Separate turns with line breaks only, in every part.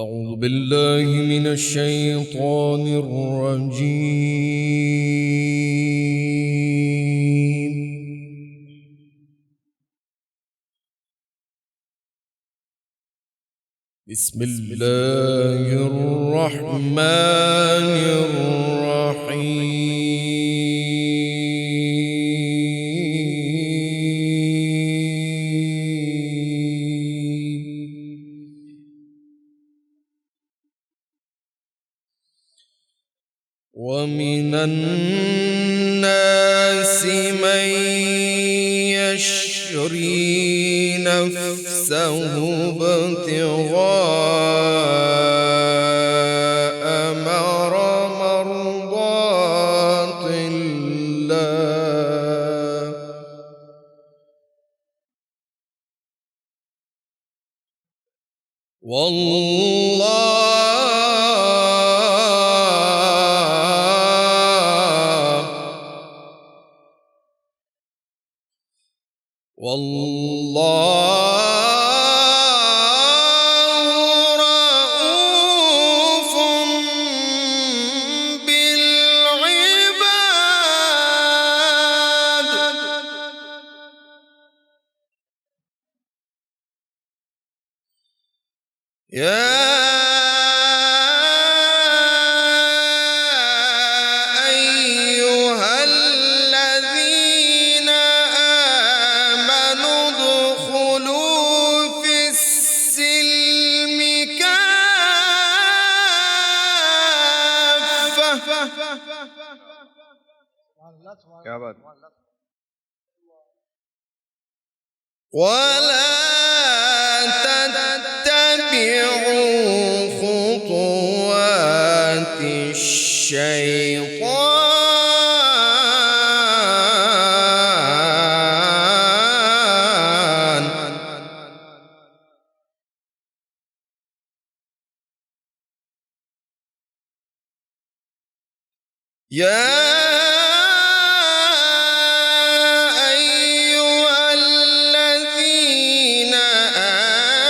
أعوذ بالله من الشيطان الرجيم. بسم الله الرحمن الرحيم. ومن الناس من يشري نفسه ابتغاء مرضات الله والله رؤوف بالعباد. يا أيها الذين آمنوا ادخلوا في السلم كافة.
کیا بات
ولا تتبعوا خطوات الشيطان يا أيها الذين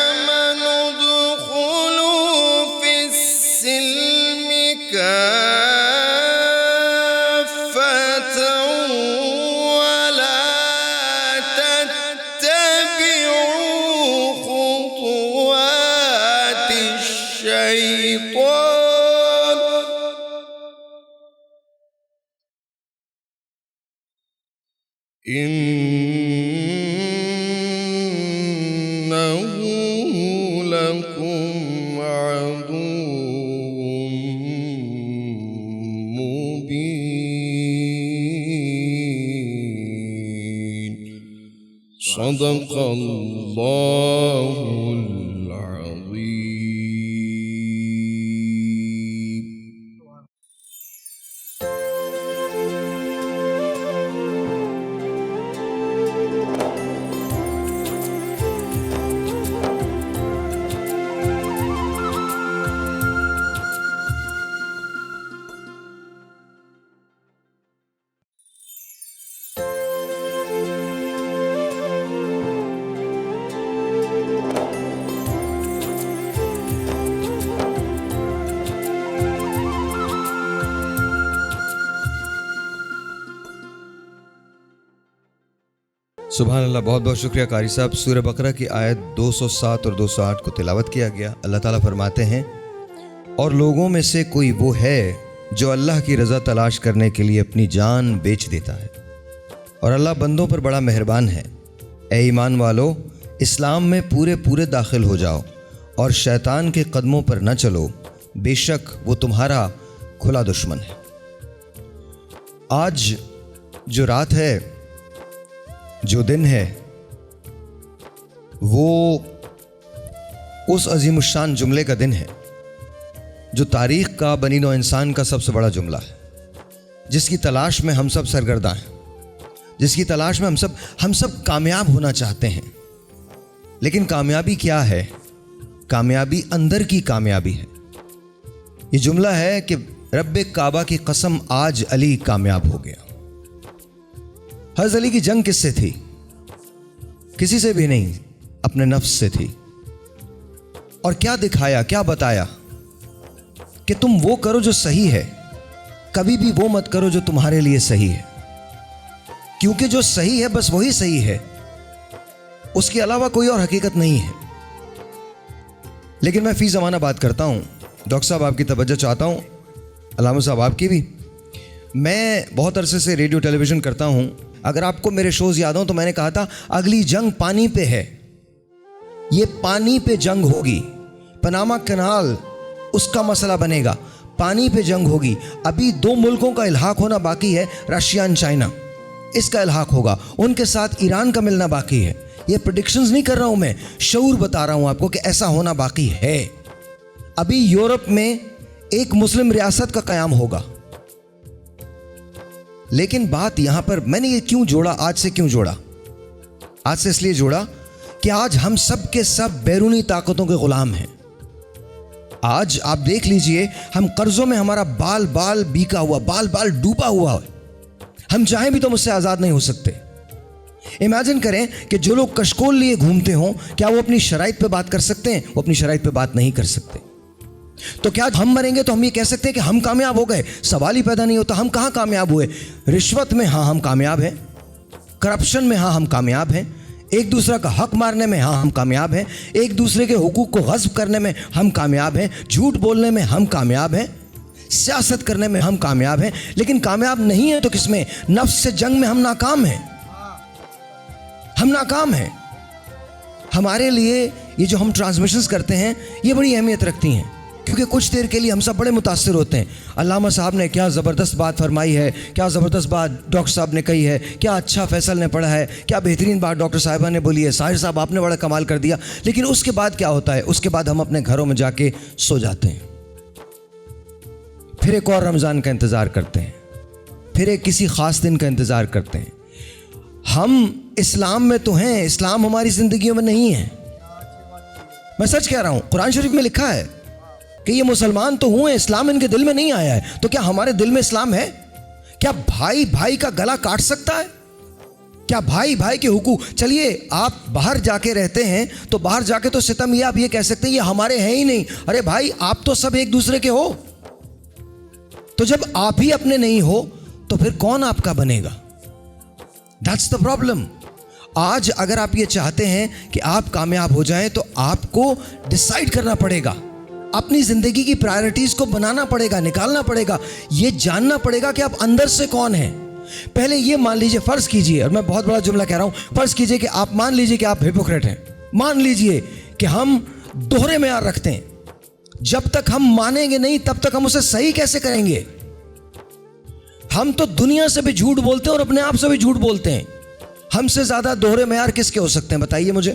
آمنوا ادخلوا في السلم كافة ولا تتبعوا خطوات الشيطان إنه لكم عدو مبين. صدق الله العظيم.
سبحان اللہ. بہت بہت شکریہ قاری صاحب. سورہ بقرہ کی آیت 207 اور 208 کو تلاوت کیا گیا. اللہ تعالیٰ فرماتے ہیں اور لوگوں میں سے کوئی وہ ہے جو اللہ کی رضا تلاش کرنے کے لیے اپنی جان بیچ دیتا ہے اور اللہ بندوں پر بڑا مہربان ہے. اے ایمان والو، اسلام میں پورے داخل ہو جاؤ اور شیطان کے قدموں پر نہ چلو، بے شک وہ تمہارا کھلا دشمن ہے. آج جو رات ہے، جو دن ہے، وہ اس عظیم الشان جملے کا دن ہے جو تاریخ کا بنی نوع انسان کا سب سے بڑا جملہ ہے، جس کی تلاش میں ہم سب سرگرداں ہیں، جس کی تلاش میں ہم سب کامیاب ہونا چاہتے ہیں. لیکن کامیابی کیا ہے؟ کامیابی اندر کی کامیابی ہے. یہ جملہ ہے کہ رب کعبہ کی قسم آج علی کامیاب ہو گیا. حضرت علی کی جنگ کس سے تھی؟ کسی سے بھی نہیں، اپنے نفس سے تھی. اور کیا دکھایا, کیا بتایا کہ تم وہ کرو جو صحیح ہے, کبھی بھی وہ مت کرو جو تمہارے لیے صحیح ہے, کیونکہ جو صحیح ہے بس وہی صحیح ہے, اس کے علاوہ کوئی اور حقیقت نہیں ہے. لیکن میں فی زمانہ بات کرتا ہوں, ڈاکٹر صاحب آپ کی توجہ چاہتا ہوں, علامہ صاحب آپ کی بھی. میں بہت عرصے سے ریڈیو ٹیلی ویژن کرتا ہوں. اگر آپ کو میرے شوز یاد ہوں تو میں نے کہا تھا اگلی جنگ پانی پہ ہے, یہ پانی پہ جنگ ہوگی. پاناما کینال اس کا مسئلہ بنے گا, پانی پہ جنگ ہوگی. ابھی 2 ملکوں کا الحاق ہونا باقی ہے, رشیا اور چائنا, اس کا الحاق ہوگا. ان کے ساتھ ایران کا ملنا باقی ہے. یہ پریڈکشنز نہیں کر رہا ہوں میں, شعور بتا رہا ہوں آپ کو کہ ایسا ہونا باقی ہے. ابھی یورپ میں ایک مسلم ریاست کا قیام ہوگا. لیکن بات یہاں پر میں نے یہ کیوں جوڑا, آج سے کیوں جوڑا؟ آج سے اس لیے جوڑا کہ آج ہم سب کے سب بیرونی طاقتوں کے غلام ہیں. آج آپ دیکھ لیجئے, ہم قرضوں میں ہمارا بال بال بیکا ہوا, بال بال ڈوبا ہوا ہے. ہم چاہیں بھی تو مجھ سے آزاد نہیں ہو سکتے. امیجن کریں کہ جو لوگ کشکول لیے گھومتے ہوں, کیا وہ اپنی شرائط پہ بات کر سکتے ہیں؟ وہ اپنی شرائط پہ بات نہیں کر سکتے. تو کیا ہم مریں گے تو ہم یہ کہہ سکتے ہیں کہ ہم کامیاب ہو گئے؟ سوال ہی پیدا نہیں ہوتا. ہم کہاں کامیاب ہوئے؟ رشوت میں ہاں ہم کامیاب ہیں, کرپشن میں ہاں ہم کامیاب ہیں, ایک دوسرے کا حق مارنے میں ہاں ہم کامیاب ہیں, ایک دوسرے کے حقوق کو غصب کرنے میں ہم کامیاب ہیں, جھوٹ بولنے میں ہم کامیاب ہیں, سیاست کرنے میں ہم کامیاب ہیں. لیکن کامیاب نہیں ہیں تو کس میں؟ نفس سے جنگ میں ہم ناکام ہیں. ہم ناکام ہیں. ہمارے لیے یہ جو ہم ٹرانسمیشنز کرتے ہیں یہ بڑی اہمیت رکھتی ہیں, کیونکہ کچھ دیر کے لیے ہم سب بڑے متاثر ہوتے ہیں. علامہ صاحب نے کیا زبردست بات فرمائی ہے, کیا زبردست بات ڈاکٹر صاحب نے کہی ہے, کیا اچھا فیصل نے پڑھا ہے, کیا بہترین بات ڈاکٹر صاحبہ نے بولی ہے, ساحر صاحب آپ نے بڑا کمال کر دیا. لیکن اس کے بعد کیا ہوتا ہے؟ اس کے بعد ہم اپنے گھروں میں جا کے سو جاتے ہیں, پھر ایک اور رمضان کا انتظار کرتے ہیں, پھر ایک کسی خاص دن کا انتظار کرتے ہیں. ہم اسلام میں تو ہیں, اسلام ہماری زندگیوں میں نہیں ہے. میں سچ کہہ رہا ہوں, قرآن شریف میں لکھا ہے کہ یہ مسلمان تو ہوئے, اسلام ان کے دل میں نہیں آیا ہے. تو کیا ہمارے دل میں اسلام ہے؟ کیا بھائی بھائی کا گلا کاٹ سکتا ہے؟ کیا بھائی بھائی کے حقوق؟ چلیے آپ باہر جا کے رہتے ہیں تو باہر جا کے تو ستم یہ آپ یہ کہہ سکتے ہیں یہ ہمارے ہیں ہی نہیں. ارے بھائی آپ تو سب ایک دوسرے کے ہو. تو جب آپ ہی اپنے نہیں ہو تو پھر کون آپ کا بنے گا؟ That's the problem. آج اگر آپ یہ چاہتے ہیں کہ آپ کامیاب ہو جائیں تو آپ کو ڈیسائیڈ کرنا پڑے گا, اپنی زندگی کی پرائرٹیز کو بنانا پڑے گا, نکالنا پڑے گا, یہ جاننا پڑے گا کہ آپ اندر سے کون ہیں. پہلے یہ مان لیجئے, فرض کیجئے, اور میں بہت بڑا جملہ کہہ رہا ہوں, فرض کیجئے کہ آپ مان لیجئے کہ آپ ہپوکریٹ ہیں. مان لیجئے کہ ہم دوہرے معیار رکھتے ہیں. جب تک ہم مانیں گے نہیں تب تک ہم اسے صحیح کیسے کریں گے؟ ہم تو دنیا سے بھی جھوٹ بولتے ہیں اور اپنے آپ سے بھی جھوٹ بولتے ہیں. ہم سے زیادہ دوہرے معیار کس کے ہو سکتے ہیں بتائیے مجھے.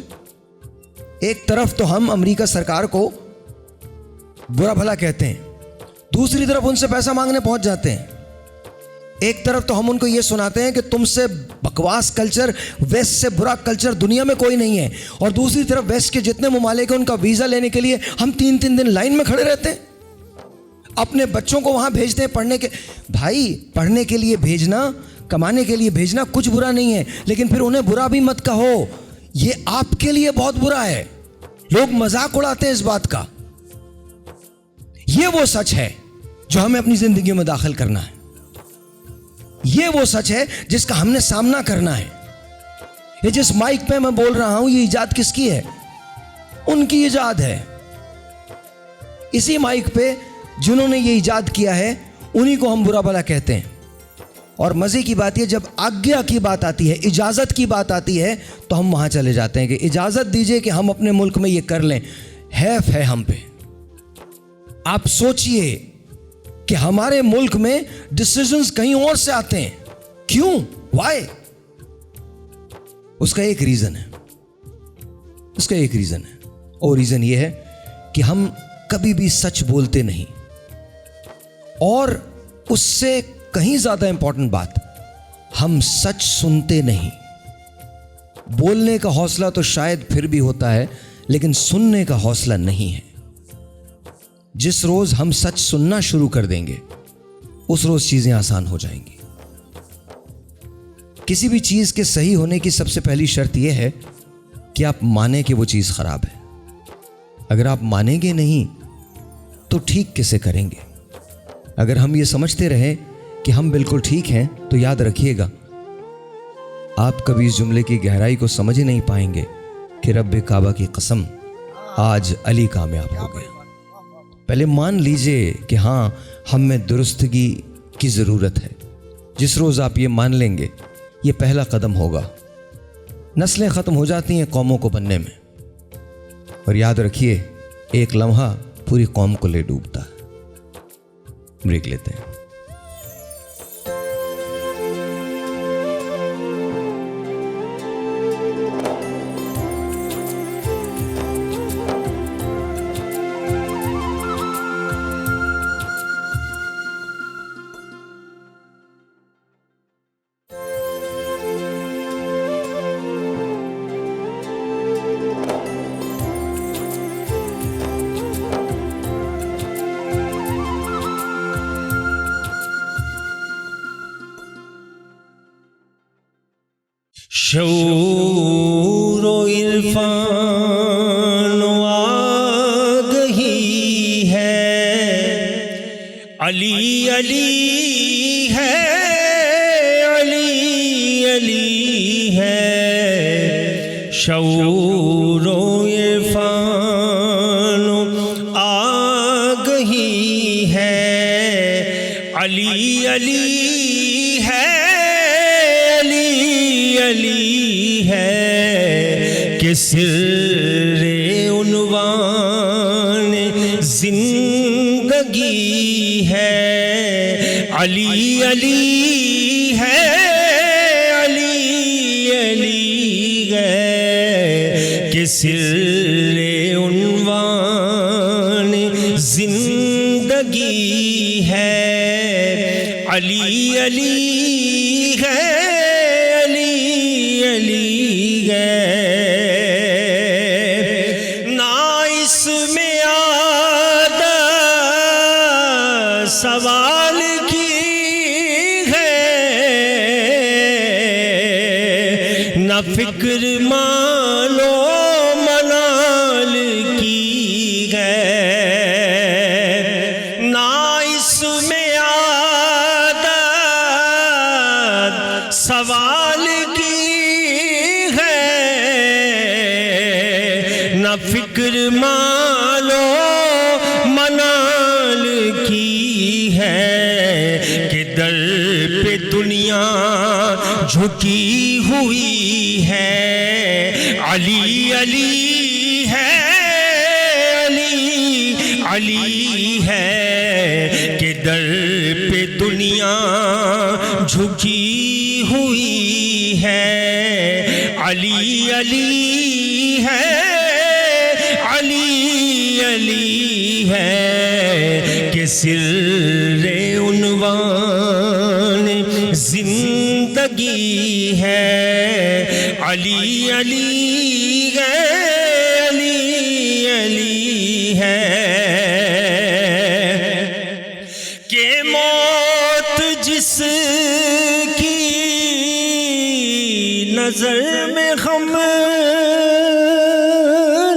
ایک طرف تو ہم امریکہ سرکار کو برا بھلا کہتے ہیں, دوسری طرف ان سے پیسہ مانگنے پہنچ جاتے ہیں. ایک طرف تو ہم ان کو یہ سناتے ہیں کہ تم سے بکواس کلچر, ویسٹ سے برا کلچر دنیا میں کوئی نہیں ہے, اور دوسری طرف ویسٹ کے جتنے ممالک ہیں ان کا ویزا لینے کے لیے ہم 3 دن لائن میں کھڑے رہتے ہیں. اپنے بچوں کو وہاں بھیجتے ہیں پڑھنے کے. بھائی پڑھنے کے لیے بھیجنا, کمانے کے لیے بھیجنا کچھ برا نہیں ہے, لیکن پھر انہیں برا بھی مت کہو, یہ آپ کے لیے بہت برا ہے. لوگ مذاق اڑاتے ہیں اس بات کا. یہ وہ سچ ہے جو ہمیں اپنی زندگیوں میں داخل کرنا ہے. یہ وہ سچ ہے جس کا ہم نے سامنا کرنا ہے. یہ جس مائک پہ میں بول رہا ہوں یہ ایجاد کس کی ہے؟ ان کی ایجاد ہے. اسی مائک پہ جنہوں نے یہ ایجاد کیا ہے انہی کو ہم برا بھلا کہتے ہیں. اور مزے کی بات یہ, جب آگیا کی بات آتی ہے, اجازت کی بات آتی ہے, تو ہم وہاں چلے جاتے ہیں کہ اجازت دیجئے کہ ہم اپنے ملک میں یہ کر لیں. حیف ہے ہم پہ. آپ سوچئے کہ ہمارے ملک میں ڈیسیژنز کہیں اور سے آتے ہیں. کیوں؟ وائی؟ اس کا ایک ریزن ہے. اس کا ایک ریزن ہے, اور ریزن یہ ہے کہ ہم کبھی بھی سچ بولتے نہیں. اور اس سے کہیں زیادہ امپورٹنٹ بات, ہم سچ سنتے نہیں. بولنے کا حوصلہ تو شاید پھر بھی ہوتا ہے, لیکن سننے کا حوصلہ نہیں ہے. جس روز ہم سچ سننا شروع کر دیں گے اس روز چیزیں آسان ہو جائیں گی. کسی بھی چیز کے صحیح ہونے کی سب سے پہلی شرط یہ ہے کہ آپ مانیں کہ وہ چیز خراب ہے. اگر آپ مانیں گے نہیں تو ٹھیک کیسے کریں گے؟ اگر ہم یہ سمجھتے رہیں کہ ہم بالکل ٹھیک ہیں تو یاد رکھیے گا آپ کبھی اس جملے کی گہرائی کو سمجھ ہی نہیں پائیں گے کہ رب کعبہ کی قسم آج علی کامیاب ہو گیا۔ پہلے مان لیجئے کہ ہاں ہم میں درستگی کی ضرورت ہے۔ جس روز آپ یہ مان لیں گے یہ پہلا قدم ہوگا۔ نسلیں ختم ہو جاتی ہیں قوموں کو بننے میں، اور یاد رکھیے ایک لمحہ پوری قوم کو لے ڈوبتا ہے۔ بریک لیتے ہیں۔
شعور و عرفان و آگہی ہے، علی علی ہے، علی علی ہے۔ شعور و عرفان و آگہی ہے، علی علی ہے، علی ہے کہ سر عنوان زندگی ہے، علی علی ہے، علی علی ہے کہ سر عنوان زندگی ہے، علی علی ہے، سوال کی ہے، نہ فکر مالو منال کی ہے، نہ اس میں عادت سوال کی ہے، نہ فکر مالو منال کی ہے، کہ در پہ دنیا جھکی ہوئی ہے، علی علی ہے، علی علی ہے کہ در پہ دنیا جھکی ہوئی ہے، علی علی ہے، علی علی ہے کہ سر عنوان زندگی ہے، علی علی ہے، علی علی ہے کہ موت جس کی نظر میں غم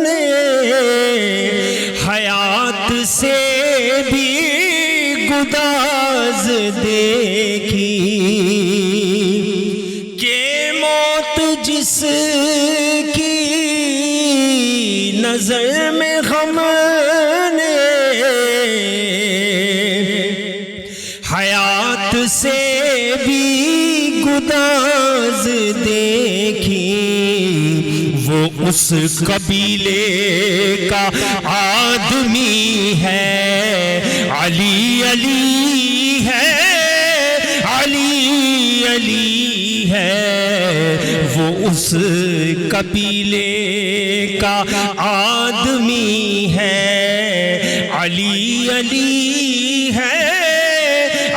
نے حیات سے بھی گداز دیکھی، کہ موت جس کی نظر میں غم نے حیات سے بھی گداز دیکھی، وہ اس قبیلے کا آدمی ہے، علی علی ہے، علی علی ہے، وہ اس قبیلے کا آدمی ہے، علی علی ہے،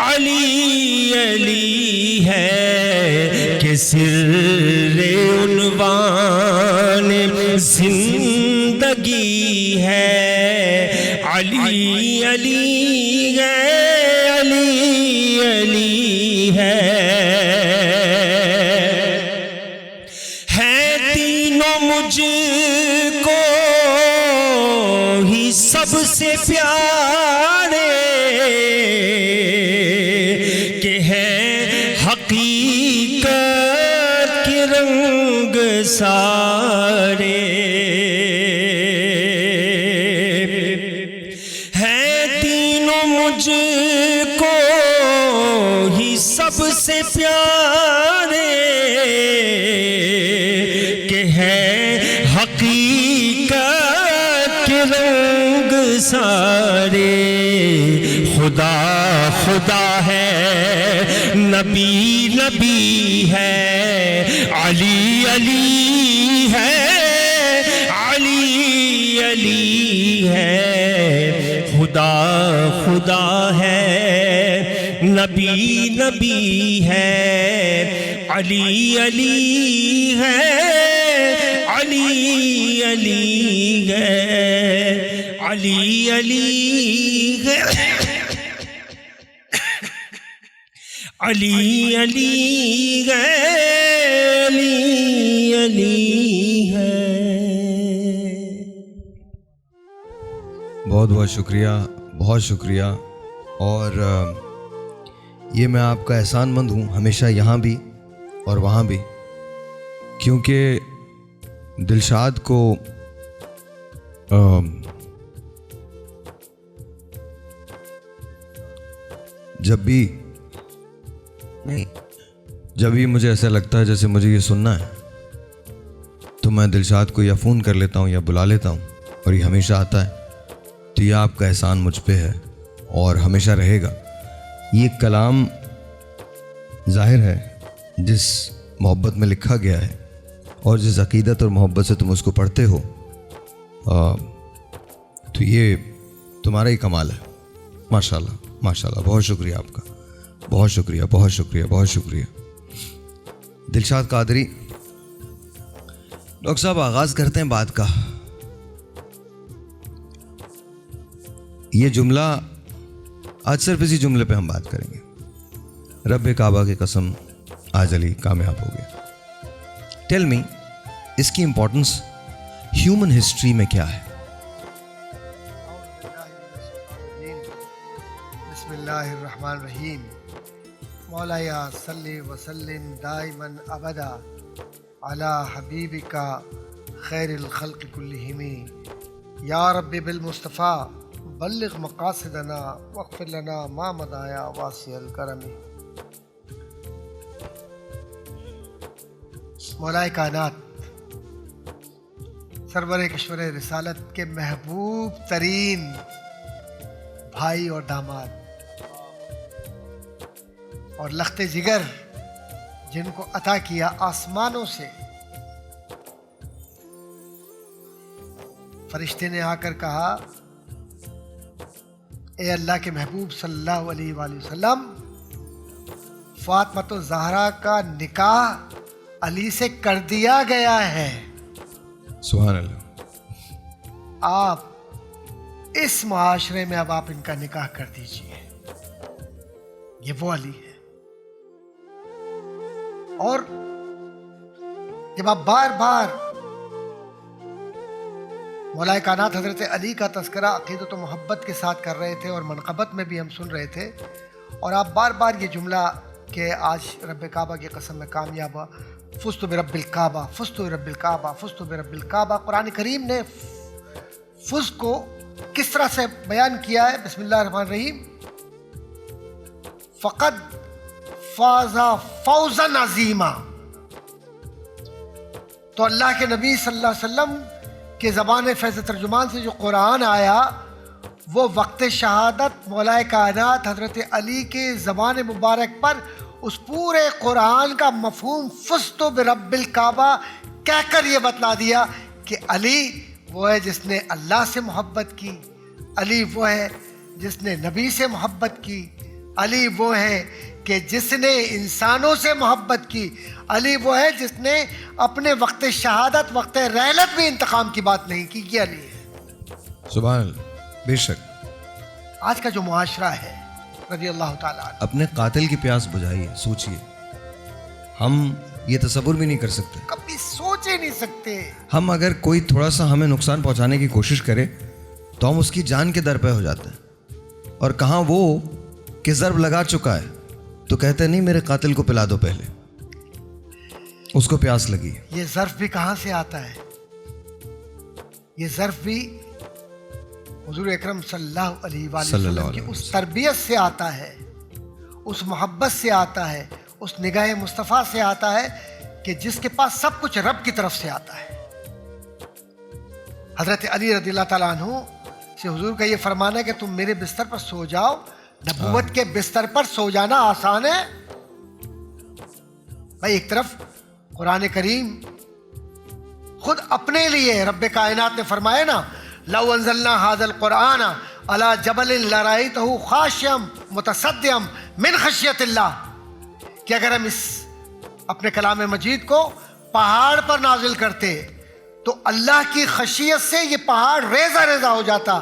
علی علی ہے کہ سر عنوان زندگی ہے، علی علی ہے، علی علی ہے تینوں مجھ کو سے پیارے کہ ہے حقیقت کے رنگ سارے، ہے تینوں مجھ کو ہی سب سے پیارے کہ ہے حقیقت کے رنگ سارے، خدا خدا ہے، نبی نبی ہے، علی علی ہے، علی علی ہے، خدا خدا ہے، نبی نبی ہے، علی علی ہے، علی علی ہے، علی علی ہے، علی علی ہے، علی علی ہے۔
بہت بہت شکریہ، بہت شکریہ۔ اور یہ میں آپ کا احسان مند ہوں، ہمیشہ یہاں بھی اور وہاں بھی، کیونکہ دلشاد کو جب بھی مجھے ایسا لگتا ہے جیسے مجھے یہ سننا ہے تو میں دلشاد کو یا فون کر لیتا ہوں یا بلا لیتا ہوں، اور یہ ہمیشہ آتا ہے۔ تو یہ آپ کا احسان مجھ پہ ہے اور ہمیشہ رہے گا۔ یہ کلام ظاہر ہے جس محبت میں لکھا گیا ہے اور جس عقیدت اور محبت سے تم اس کو پڑھتے ہو، تو یہ تمہارا ہی کمال ہے۔ ماشاءاللہ ماشاءاللہ، بہت شکریہ آپ کا، بہت شکریہ، بہت شکریہ، بہت شکریہ۔ دلشاد قادری ڈاکٹر صاحب، آغاز کرتے ہیں بات کا۔ یہ جملہ آج صرف اسی جملے پہ ہم بات کریں گے، رب کعبہ کی قسم آج علی کامیاب ہو گیا۔ ٹیل می، اس کی امپورٹنس ہیومن ہسٹری میں کیا ہے؟
بسم اللہ الرحمن الرحیم۔ مولایا صلی وسلم دائما ابدا علی حبیبک خیر الخلق کلہم، یا رب بالمصطفیٰ بلغ مقاصدنا واغفر لنا ما مضایا واسع الکرم۔ مولا کائنات سرور کشور رسالت کے محبوب ترین بھائی اور داماد اور لخت جگر، جن کو عطا کیا آسمانوں سے، فرشتے نے آ کر کہا، اے اللہ کے محبوب صلی اللہ علیہ وآلہ وسلم، فاطمہ الزہرا کا نکاح علی سے کر دیا گیا ہے،
سبحان اللہ۔
آپ اس معاشرے میں اب آپ ان کا نکاح کر دیجئے۔ یہ وہ علی ہے۔ اور جب آپ بار بار مولا کائنات حضرت علی کا تذکرہ عقیدت و محبت کے ساتھ کر رہے تھے، اور منقبت میں بھی ہم سن رہے تھے، اور آپ بار بار یہ جملہ کہ آج رب کعبہ کی قسم میں کامیاب ہوا، فزت برب الکعبہ، فزت برب الکعبہ، فزت برب الکعبہ۔ قرآن کریم نے فوز کو کس طرح سے بیان کیا ہے؟ بسم اللہ الرحمن الرحیم، فقد فاز فوزا عظیما۔ تو اللہ کے نبی صلی اللہ علیہ وسلم کے زبان فیض ترجمان سے جو قرآن آیا، وہ وقت شہادت مولا کائنات حضرت علی کے زبان مبارک پر اس پورے قرآن کا مفہوم فزت برب الکعبہ کہہ کر یہ بتلا دیا کہ علی وہ ہے جس نے اللہ سے محبت کی، علی وہ ہے جس نے نبی سے محبت کی، علی وہ ہے کہ جس نے انسانوں سے محبت کی، علی وہ ہے جس نے اپنے وقت شہادت، وقت رحلت میں انتقام کی بات نہیں کی۔ یہ علی ہے،
سبحان اللہ۔ بے شک
آج کا جو معاشرہ ہے رضی اللہ تعالیٰ عنہ،
اپنے قاتل کی پیاس بجھائیے، سوچئے، ہم یہ تصور بھی نہیں کر سکتے،
کبھی سوچ ہی نہیں سکتے۔
ہم اگر کوئی تھوڑا سا ہمیں نقصان پہنچانے کی کوشش کرے تو ہم اس کی جان کے در پہ ہو جاتے ہیں، اور کہاں وہ کہ ضرب لگا چکا ہے تو کہتے نہیں میرے قاتل کو پلا دو، پہلے اس کو پیاس لگی.
یہ ظرف بھی کہاں سے آتا ہے؟ یہ ظرف بھی حضور اکرم صلی اللہ علیہ وآلہ وسلم کی اس تربیت سے آتا ہے، اس محبت سے آتا ہے، اس نگاہ مصطفیٰ سے آتا ہے کہ جس کے پاس سب کچھ رب کی طرف سے آتا ہے. حضرت علی رضی اللہ تعالیٰ عنہ سے حضور کا یہ فرمانا ہے کہ تم میرے بستر پر سو جاؤ. نبوت کے بستر پر سو جانا آسان ہے بھائی. ایک طرف قرآن کریم خود اپنے لیے رب کائنات نے فرمایا نا، لو انزلنا هذا القرآن على جبل لرأيته خاشعا متصدعا من خشیت اللہ، کہ اگر ہم اس اپنے کلام مجید کو پہاڑ پر نازل کرتے تو اللہ کی خشیت سے یہ پہاڑ ریزہ ریزہ ہو جاتا.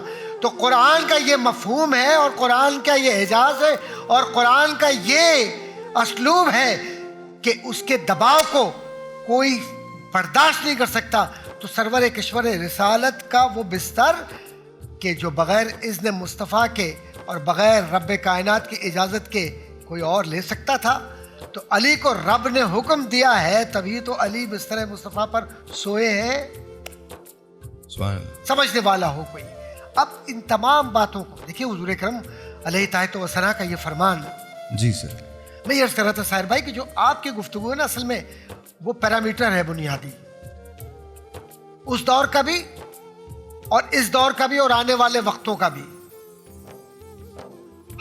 تو قرآن کا یہ مفہوم ہے، اور قرآن کا یہ اعجاز ہے، اور قرآن کا یہ اسلوب ہے کہ اس کے دباؤ کو کوئی برداشت نہیں کر سکتا. تو سرور کشور رسالت کا وہ بستر کہ جو بغیر اذن مصطفیٰ کے اور بغیر رب کائنات کی اجازت کے کوئی اور لے سکتا تھا، تو علی کو رب نے حکم دیا ہے، تبھی تو علی بستر مصطفیٰ پر سوئے ہیں. سمجھنے والا ہو کوئی. اب ان تمام باتوں کو دیکھیے حضور اکرم علیہ طاعت و ثنا کا یہ فرمان.
جی سر.
میں یہ عرض کر رہا تھا ساحر بھائی کہ جو آپ کی گفتگو ہے نا، اصل میں وہ پیرامیٹر ہے بنیادی، اس دور کا بھی اور اس دور کا بھی اور آنے والے وقتوں کا بھی.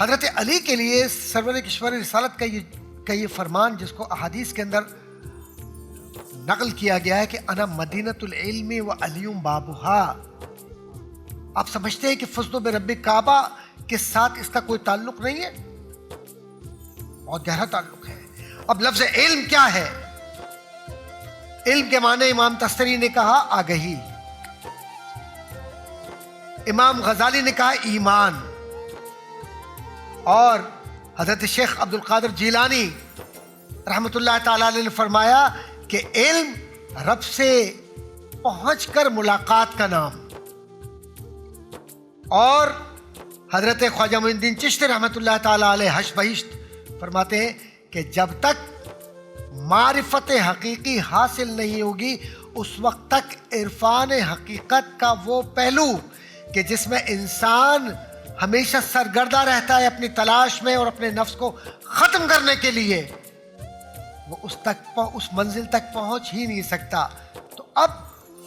حضرت علی کے لیے سرور کشور رسالت کا یہ فرمان، جس کو احادیث کے اندر نقل کیا گیا ہے کہ انا مدینۃ العلم و علی بابھا. آپ سمجھتے ہیں کہ فضل برب کعبہ کے ساتھ اس کا کوئی تعلق نہیں ہے؟ بہت گہرا تعلق ہے. اب لفظ علم کیا ہے؟ علم کے معنی امام تستری نے کہا آگہی، امام غزالی نے کہا ایمان، اور حضرت شیخ عبد القادر جیلانی رحمۃ اللہ تعالی علیہ نے فرمایا کہ علم رب سے پہنچ کر ملاقات کا نام. اور حضرت خواجہ معین الدین چشتی رحمۃ اللہ تعالی علیہ حش بہشت فرماتے ہیں کہ جب تک معرفت حقیقی حاصل نہیں ہوگی اس وقت تک عرفان حقیقت کا وہ پہلو کہ جس میں انسان ہمیشہ سرگردہ رہتا ہے اپنی تلاش میں اور اپنے نفس کو ختم کرنے کے لیے، وہ اس منزل تک پہنچ ہی نہیں سکتا. تو اب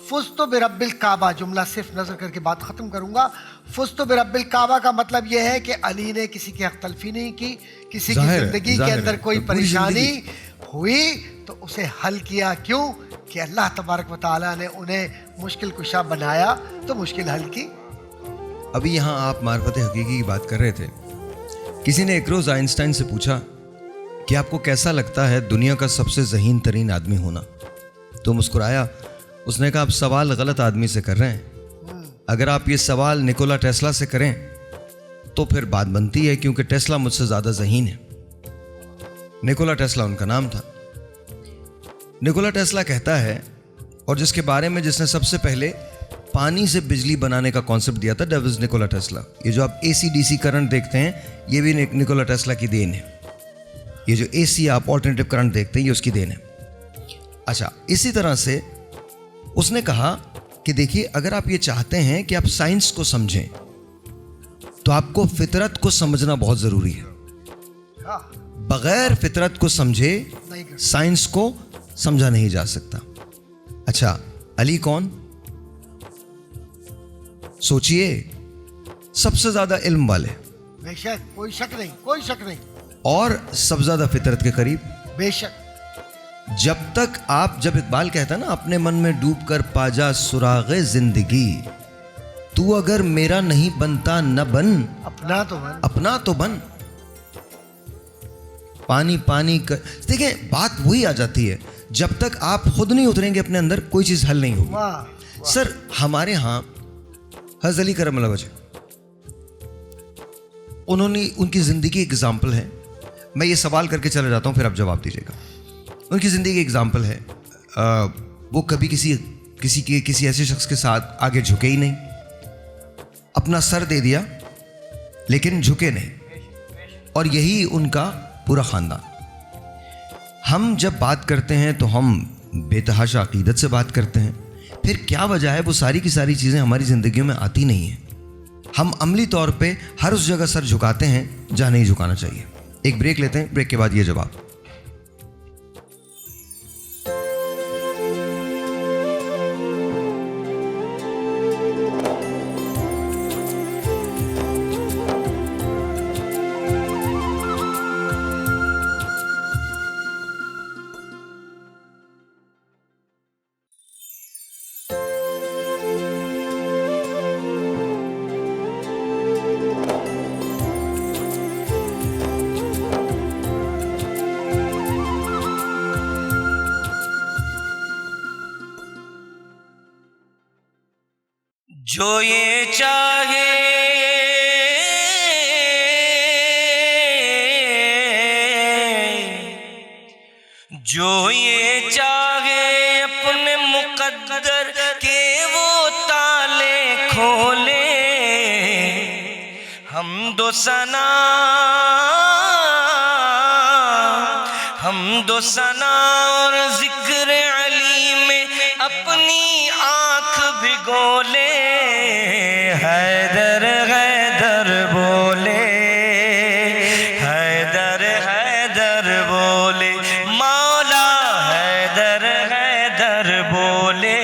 فزت برب الکعبہ، جملہ صرف نظر کر کے بات ختم کروں گا. فزت برب الکعبہ کا مطلب یہ ہے کہ علی نے کسی کی حق تلفی نہیں کی، کسی کی زندگی کے اندر کوئی پریشانی ہوئی تو اسے حل کیا. کیوں؟ کہ اللہ تبارک و تعالیٰ نے انہیں مشکل کشا بنایا تو مشکل حل کی.
ابھی یہاں آپ معرفت حقیقی کی بات کر رہے تھے. کسی نے ایک روز آئنسٹائن سے پوچھا کہ آپ کو کیسا لگتا ہے دنیا کا سب سے ذہین ترین آدمی ہونا؟ تو مسکرایا. اس نے کہا آپ سوال غلط آدمی سے کر رہے ہیں. اگر آپ یہ سوال نکولا ٹیسلا سے کریں تو پھر بات بنتی ہے، کیونکہ ٹیسلا مجھ سے زیادہ ذہین ہے. نکولا ٹیسلا ان کا نام تھا. نکولا ٹیسلا کہتا ہے، اور جس کے بارے میں جس نے سب سے پہلے پانی سے بجلی بنانے کا کانسیپٹ دیا تھا، دیٹ واز نکولا ٹیسلا. یہ جو آپ اے سی ڈی سی کرنٹ دیکھتے ہیں یہ بھی نکولا ٹیسلا کی دین ہے. یہ جو اے سی آپ آلٹرنیٹیو کرنٹ دیکھتے ہیں یہ اس کی دین ہے. اچھا، اسی طرح سے اس نے کہا کہ دیکھیے اگر آپ یہ چاہتے ہیں کہ آپ سائنس کو سمجھیں تو آپ کو فطرت کو سمجھنا بہت ضروری ہے. بغیر فطرت کو سمجھے سائنس کو سمجھا نہیں جا سکتا. اچھا، علی کون؟ سوچئے، سب سے زیادہ علم والے،
بے شک، کوئی شک نہیں، کوئی شک نہیں،
اور سب سے زیادہ فطرت کے قریب.
بے شک.
جب تک آپ، جب اقبال کہتا نا اپنے من میں ڈوب کر پا جا سراغ زندگی، تو اگر میرا نہیں بنتا نہ بن،
اپنا تو بن،
اپنا تو بن. پانی پانی کر، دیکھیں بات وہی آ جاتی ہے، جب تک آپ خود نہیں اتریں گے اپنے اندر کوئی چیز حل نہیں ہوگی. سر ہمارے ہاں حضرت علی کرم اللہ وجہ، انہوں نے، ان کی زندگی ایگزامپل ہے. میں یہ سوال کر کے چلا جاتا ہوں پھر آپ جواب دیجیے گا. ان کی زندگی ایگزامپل ہے، وہ کبھی کسی ایسے شخص کے ساتھ آگے جھکے ہی نہیں. اپنا سر دے دیا لیکن جھکے نہیں، اور یہی ان کا پورا خاندان۔ ہم جب بات کرتے ہیں تو ہم بے تحاشا عقیدت سے بات کرتے ہیں، پھر کیا وجہ ہے وہ ساری کی ساری چیزیں ہماری زندگیوں میں آتی نہیں ہیں؟ ہم عملی طور پہ ہر اس جگہ سر جھکاتے ہیں جہاں نہیں جھکانا چاہیے۔ ایک بریک لیتے ہیں، بریک کے بعد یہ جواب۔
جو یہ چاہے جو یہ چاہے اپنے مقدر کے وہ تالے کھولے، حمد و ثنا اور ذکر علی میں اپنی آنکھ بھگو لے، حیدر حیدر بولے، حیدر حیدر بولے، مولا حیدر حیدر بولے،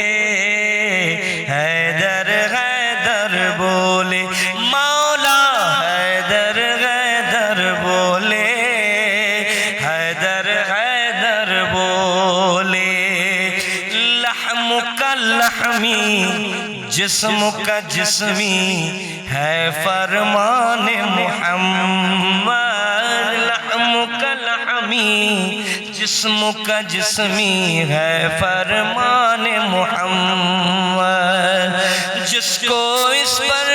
حیدر حیدر بولے، مولا حیدر حیدر بولے، حیدر حیدر بولے، لحم کا لحمی جسم کا جسمی ہے فرمان محمد، لحم کا لحمی جسم کا جسمی ہے فرمان محمد، جس کو اس پر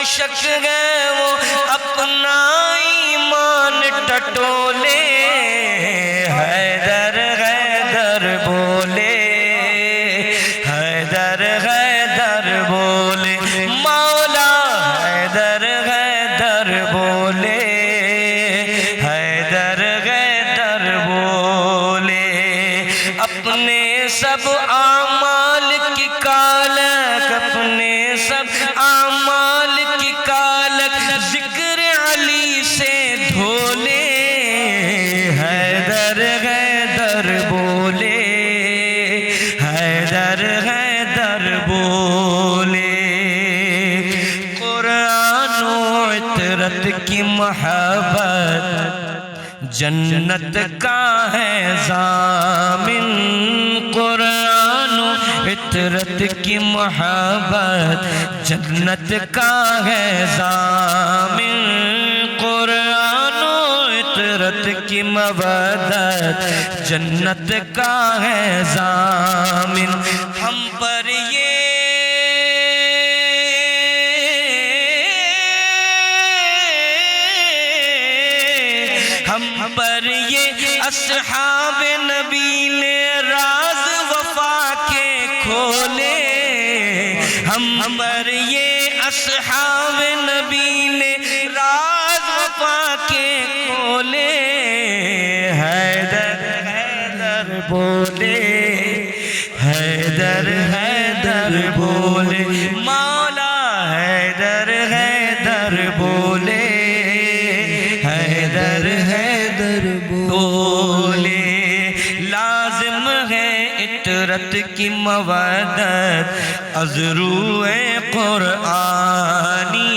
شک ہے وہ اپنا ایمان ٹٹولے، حیدر حیدر بولے، حیدر حیدر بولے، مولا حیدر حیدر بولے، حیدر حیدر بولے، اپنے سب اعمال کی کالک، اپنے سب اعمال کی کالک ذکر علی سے دھولے، حیدر حیدر بولے، حیدر حیدر بولے، قرآن و عطرت کی محبت جنت کا ہے ضامن، قرآن و عطرت کی محبت جنت کا ہے ضامن، قرآن و عطرت کی مودت جنت کا ہے ضامن، ہم پر یہ اصحاب نبی نے راز وفا کے کھولے، ہم پر یہ اصحاب نبی نے راز وفا کے کھولے، حیدر حیدر بولے، حیدر حیدر بولے، مولا حیدر حیدر بولے، حیدر حیدر بولے، لازم ہے عطرت کی مودت از روح قرآنی،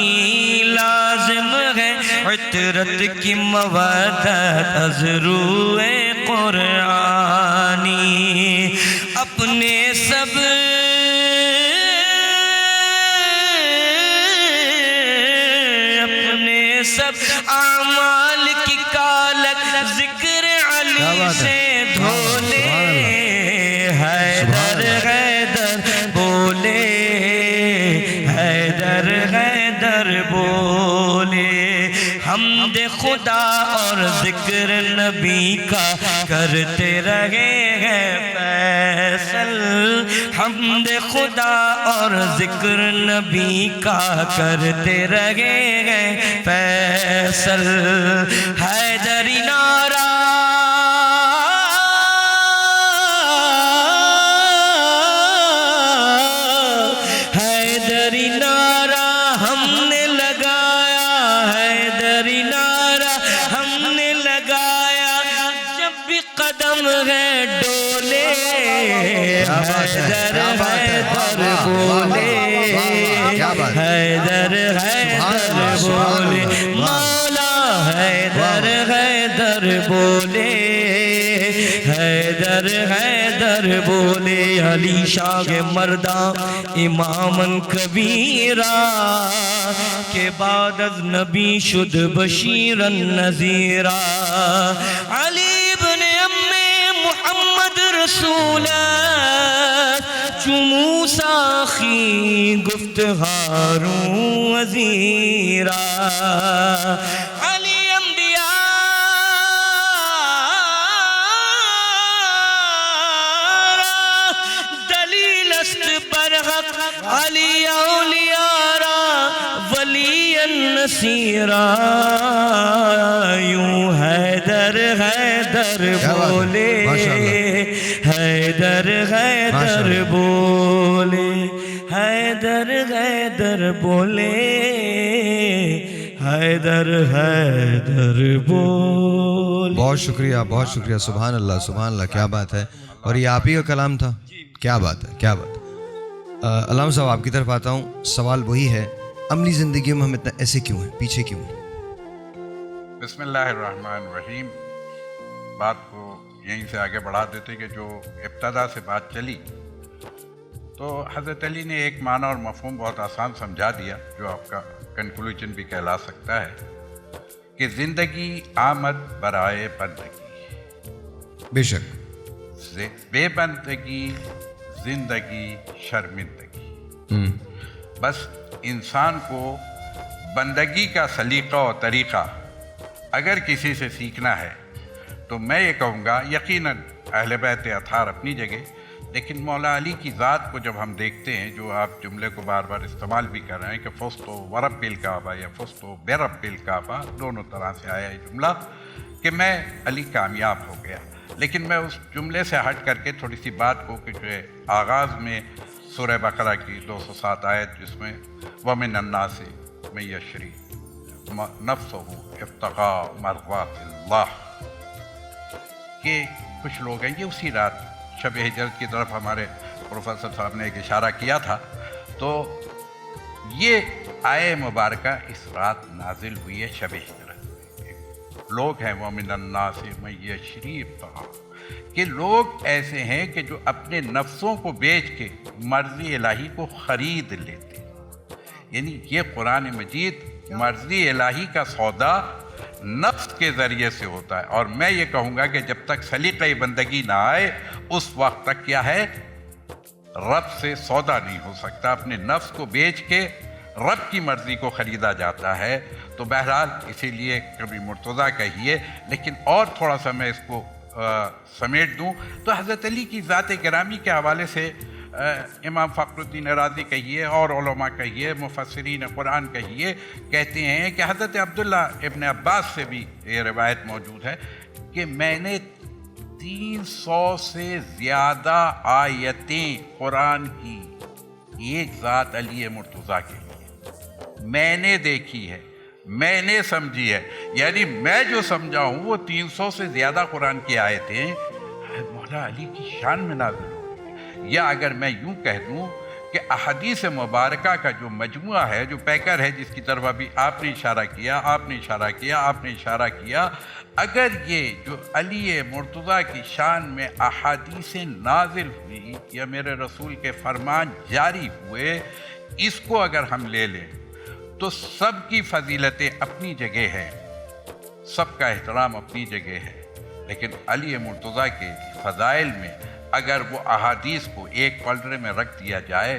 لازم ہے عطرت کی مودت از روح قرآنی، اپنے سب اعمال کی کالک ذکر علی سے دھولے، حیدر حیدر بولے، حیدر حیدر بولے، حمد خدا اور ذکر نبی کا کرتے رہے ہیں فیصل، حمد خدا اور ذکر نبی کا کرتے رہے ہیں فیصل، حیدری نعرہ حیدر حیدر بولے، مولا حیدر حیدر بولے، حیدر حیدر بولے، علی شاہ مرداں اماماً کبیرا کے بعد از نبی شد بشیراً نذیرا، علی ابن امی محمد رسولہ موسیٰ خی گفت ہارون وزیرا، علی انبیاء دلیل است برحق، علی اولیاء را ولی نصیرا، یوں حیدر حیدر بولے، حیدر حیدر بولے، حیدر حیدر بولے، حیدر حیدر بولے۔
بہت شکریہ، سبحان اللہ، کیا بات ہے، اور یہ آپ ہی کا کلام تھا، کیا بات ہے، کیا بات ہے۔ علامہ صاحب آپ کی طرف آتا ہوں، سوال وہی ہے، عملی زندگیوں میں ہم اتنا ایسے کیوں ہیں، پیچھے کیوں ہیں؟
بسم اللہ الرحمن الرحیم۔ بات کو یہیں سے آگے بڑھا دیتے کہ جو ابتدا سے بات چلی تو حضرت علی نے ایک معنی اور مفہوم بہت آسان سمجھا دیا، جو آپ کا کنکلوژن بھی کہلا سکتا ہے کہ زندگی آمد برائے بندگی،
بے شک،
بے بندگی زندگی شرمندگی۔ بس انسان کو بندگی کا سلیقہ و طریقہ اگر کسی سے سیکھنا ہے تو میں یہ کہوں گا، یقیناً اہل بیت اطہار اپنی جگہ، لیکن مولا علی کی ذات کو جب ہم دیکھتے ہیں، جو آپ جملے کو بار بار استعمال بھی کر رہے ہیں کہ فزت ورب الکعبہ یا فزت برب الکعبہ، دونوں طرح سے آیا یہ جملہ کہ میں علی کامیاب ہو گیا، لیکن میں اس جملے سے ہٹ کر کے تھوڑی سی بات کو کہ جو ہے آغاز میں سورہ بقرہ کی 207 آیت، جس میں وَمِنَ النَّاسِ مَن یشری نفسہ ابتغاء مرضات اللہ، کہ کچھ لوگ ہیں، یہ اسی رات شب ہجرت کی طرف ہمارے پروفیسر صاحب نے ایک اشارہ کیا تھا، تو یہ آیہ مبارکہ اس رات نازل ہوئی ہے شب ہجرت۔ لوگ ہیں وَمِنَ النَّاسِ مَن یشری ابتغاء، کہ لوگ ایسے ہیں کہ جو اپنے نفسوں کو بیچ کے مرضی الہی کو خرید لیتے، یعنی یہ قرآن مجید مرضی الہی کا سودا نفس کے ذریعے سے ہوتا ہے، اور میں یہ کہوں گا کہ جب تک سلیقہ بندگی نہ آئے اس وقت تک کیا ہے، رب سے سودا نہیں ہو سکتا، اپنے نفس کو بیچ کے رب کی مرضی کو خریدا جاتا ہے۔ تو بہرحال اسی لیے کبھی مرتضیٰ کہیے، لیکن اور تھوڑا سا میں اس کو سمیٹ دوں تو حضرت علی کی ذات گرامی کے حوالے سے امام فخر الدین رازی کہیے اور علماء کہیے، مفسرین قرآن کہیے، کہتے ہیں کہ حضرت عبداللہ ابن عباس سے بھی یہ روایت موجود ہے کہ میں نے 300 سے زیادہ آیتیں قرآن کی ایک ذات علی مرتضیٰ کے لیے میں نے دیکھی ہے، میں نے سمجھی ہے، یعنی میں جو سمجھا ہوں وہ 300 سے زیادہ قرآن کی آیتیں مولا علی کی شان میں نازل ہو، یا اگر میں یوں کہہ دوں کہ احادیث مبارکہ کا جو مجموعہ ہے، جو پیکر ہے، جس کی طرف ابھی آپ نے اشارہ کیا، اگر یہ جو علی مرتضیٰ کی شان میں احادیث نازل ہوئی یا میرے رسول کے فرمان جاری ہوئے، اس کو اگر ہم لے لیں تو سب کی فضیلتیں اپنی جگہ ہیں، سب کا احترام اپنی جگہ ہے، لیکن علی مرتضیٰ کے فضائل میں اگر وہ احادیث کو ایک پلڑے میں رکھ دیا جائے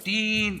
3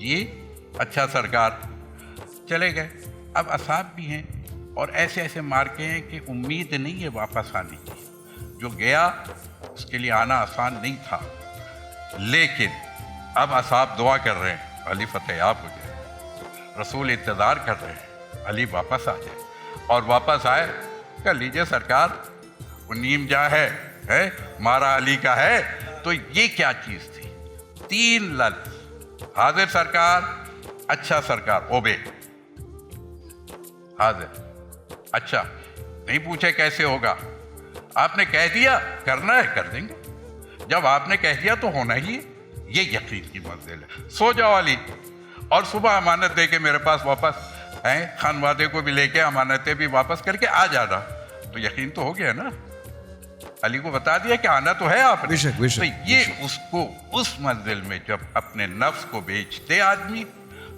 جی اچھا سرکار. چلے گئے. اب اصحاب بھی ہیں اور ایسے ایسے مارکے ہیں کہ امید نہیں ہے واپس آنے کی. جو گیا اس کے لیے آنا آسان نہیں تھا, لیکن اب اصحاب دعا کر رہے ہیں علی فتح یاب ہو جائے, رسول انتظار کر رہے ہیں علی واپس آ جائے. اور واپس آئے, کر لیجئے سرکار, وہ نیم جا ہے مارا علی کا ہے. تو یہ کیا چیز تھی؟ 3 لفظ, حاضر سرکار, اچھا سرکار, اوبے. حاضر, اچھا, نہیں پوچھے کیسے ہوگا, آپ نے کہہ دیا کرنا ہے کر دیں گے, جب آپ نے کہہ دیا تو ہونا ہی ہے. یہ یقین کی منزل ہے. سو جاؤ علی, اور صبح امانت دے کے میرے پاس واپس ہیں, خانوادے کو بھی لے کے امانتیں بھی واپس کر کے آ جانا. تو یقین تو ہو گیا نا, علی کو بتا دیا کہ آنا تو ہے آپ نے. تو یہ اس کو اس منزل میں جب اپنے نفس کو بیچتے آدمی,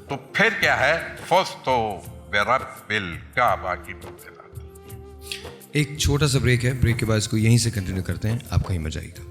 تو پھر کیا ہے, فستو برب الکعبہ کی منزل آتی.
ایک چھوٹا سا بریک ہے, بریک کے بعد اس کو یہیں سے کنٹینیو کرتے ہیں, آپ کہیں مت جائیے گا.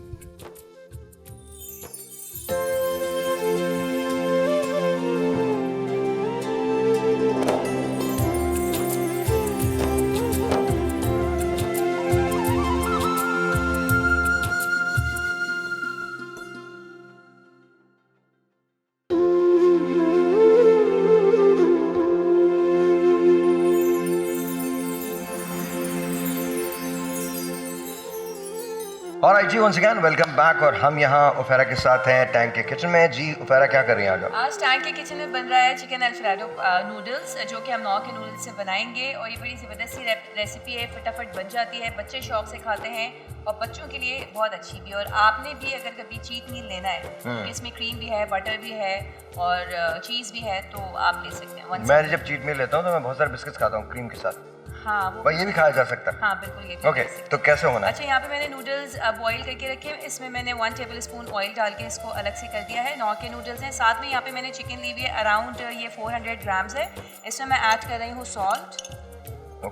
Alright جی, ونس اگین ویلکم بیک. اور ہم یہاں عفیرہ کے ساتھ ہیں ٹینک کے کچن میں. جی عفیرہ کیا کر رہی ہیں
آج ٹینک کے کچن میں بن رہا ہے چکن الفریڈو نوڈلس, جو کہ ہم 9 کے نوڈلس سے بنائیں گے. اور یہ بڑی زبردست سی ریسیپی ہے, فٹافٹ بن جاتی ہے, بچے شوق سے کھاتے ہیں اور بچوں کے لیے بہت اچھی بھی. اور آپ نے بھی اگر کبھی چیٹ میل لینا ہے, اس میں کریم بھی ہے, بٹر بھی ہے اور چیز بھی ہے, تو آپ لے سکتے ہیں.
میں جب چیٹ میل لیتا ہوں تو میں بہت سارے بسکٹس کھاتا ہوں کریم کے ساتھ.
ہاں
وہ یہ بھی کھایا جا سکتا ہے.
ہاں بالکل, یہ
اوکے, تو کیسے ہونا ہے؟
اچھا, یہاں پہ میں نے نوڈلز بوائل کر کے رکھے. اس میں میں نے 1 ٹیبل اسپون آئل ڈال کے اس کو الگ سے کر دیا ہے. 9 کے نوڈلز ہیں. ساتھ میں یہاں پہ میں نے چکن لی ہوئی ہے, اراؤنڈ یہ 400 گرامز ہے. اس میں میں ایڈ کر رہی ہوں سالٹ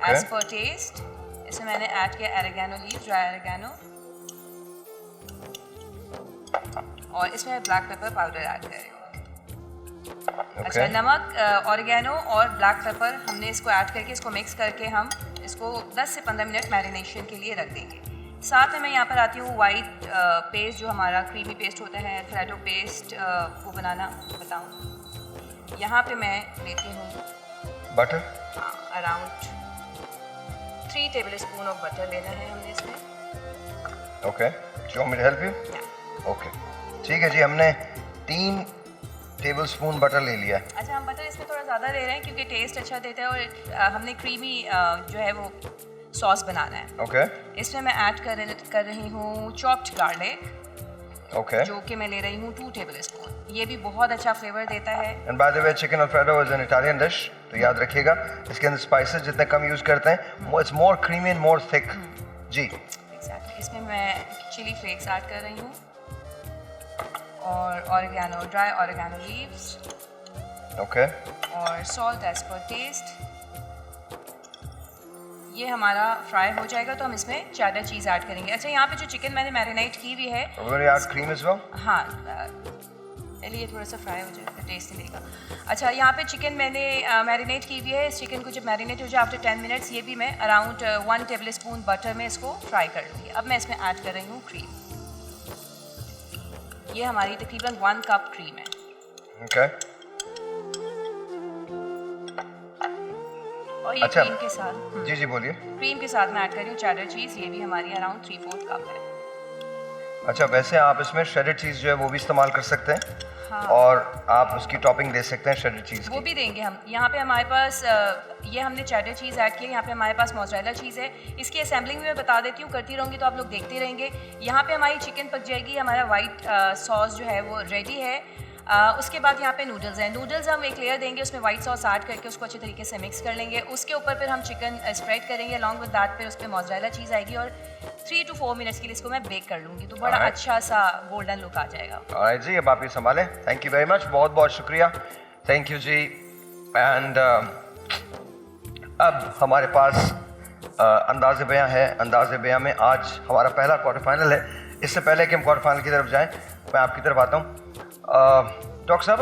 ایز پر ٹیسٹ. اس میں میں نے ایڈ کیا ایریگانو لیوز, ڈرائی ایریگانو, اور اس میں بلیک پیپر پاؤڈر ایڈ کر رہی ہوں. اچھا, نمک, اوریگانو اور بلیک پیپر ہم نے اس کو ایڈ کر کے اس کو مکس کر کے ہم اس کو 10 سے 15 منٹ میرینیشن کے لیے رکھ دیں گے. ساتھ میں یہاں پر آتی ہوں وائٹ پیسٹ, جو ہمارا کریمی پیسٹ ہوتا ہے, الفریڈو پیسٹ کو بنانا بتاؤں. یہاں پہ میں لیتی ہوں
butter,
around 3 table spoon of butter لینا ہے ہم نے اس میں.
Okay, show me help you. Okay ٹھیک ہے جی, ہم نے 3 ٹیبل اسپون بٹر لے لیا.
اچھا, ہم بٹر اس میں تھوڑا زیادہ لے رہے ہیں کیونکہ ٹیسٹ اچھا دیتا ہے, اور ہم نے کریمی جو ہے وہ ساس بنانا ہے.
اوکے,
اس میں میں ایڈ کر رہی ہوں چاپڈ گارلک,
اوکے,
جو کہ میں لے رہی ہوں 2 ٹیبل اسپون. یہ بھی بہت اچھا فلیور دیتا ہے.
And by the way chicken Alfredo is an Italian dish, تو یاد رکھیے گا اس کے اندر اسپائسز جتنے کم یوز کرتے ہیں it's more creamy and more تھک. جی
ایگزیکٹلی. اس میں میں چلی فلیکس ایڈ کر رہی ہوں اور oregano, dry oregano leaves,
okay,
اور سالٹ ایز پر ٹیسٹ. یہ ہمارا فرائی ہو جائے گا تو ہم اس میں چیڈر چیز ایڈ کریں گے. اچھا, یہاں پہ جو چکن میں نے میرینیٹ کی ہوئی ہے,
کریم از ویل.
ہاں, چلیے تھوڑا سا فرائی ہو جائے گا, ٹیسٹ نہیں لے گا. اچھا, یہاں پہ چکن میں نے میرینیٹ کی ہوئی ہے. اس چکن کو جب میرینیٹ ہو جائے آفٹر 10 منٹس, یہ بھی میں اراؤنڈ 1 ٹیبل اسپون بٹر میں اس کو فرائی کر لوں گی. اب میں اس میں ایڈ کر رہی ہوں کریم. یہ ہماری تقریباً 1 کپ کریم ہے.
اوکے,
اور یہ کریم کے ساتھ,
جی جی بولیے.
کریم کے ساتھ میں ایڈ کر رہی ہوں چیڈر چیز. یہ بھی ہماری اراؤنڈ 3/4 کپ ہے.
اچھا, ویسے آپ اس میں شریڈڈ چیز جو ہے وہ بھی استعمال کر سکتے ہیں, اور آپ اس کی ٹاپنگ دے سکتے ہیں شریڈڈ چیز کی.
وہ بھی دیں گے ہم. یہاں پہ ہمارے پاس یہ ہم نے چیڈر چیز ایڈ کی ہے. یہاں پہ ہمارے پاس موزریلا چیز ہے. اس کی اسمبلنگ میں بتا دیتی ہوں, کرتی رہوں گی تو آپ لوگ دیکھتے رہیں گے. یہاں پہ ہماری چکن پک جائے گی. ہمارا وائٹ ساس جو ہے وہ ریڈی ہے. اس کے بعد یہاں پہ نوڈلز ہیں. نوڈلز ہم ایک لیئر دیں گے, اس میں وائٹ ساس ایڈ کر کے اس کو اچھے طریقے سے مکس کر لیں گے. اس کے اوپر پھر ہم چکن اسپریڈ کریں گے along with that. پھر اس پہ موزریلا چیز آئے گی اور 3 to 4 منٹس کے لیے اس کو میں بیک کر لوں گی, تو بڑا اچھا سا گولڈن لک آ جائے گا.
جی, اب آپ یہ سنبھالیں. تھینک یو ویری مچ, بہت بہت شکریہ. Thank you G. اینڈ اب ہمارے پاس انداز بیاں ہے. انداز بیاں میں آج ہمارا پہلا کوارٹر فائنل ہے. اس سے پہلے کہ ہم کوارٹر فائنل کی طرف جائیں, میں آپ کی طرف آتا ہوں. ڈاکٹر صاحب,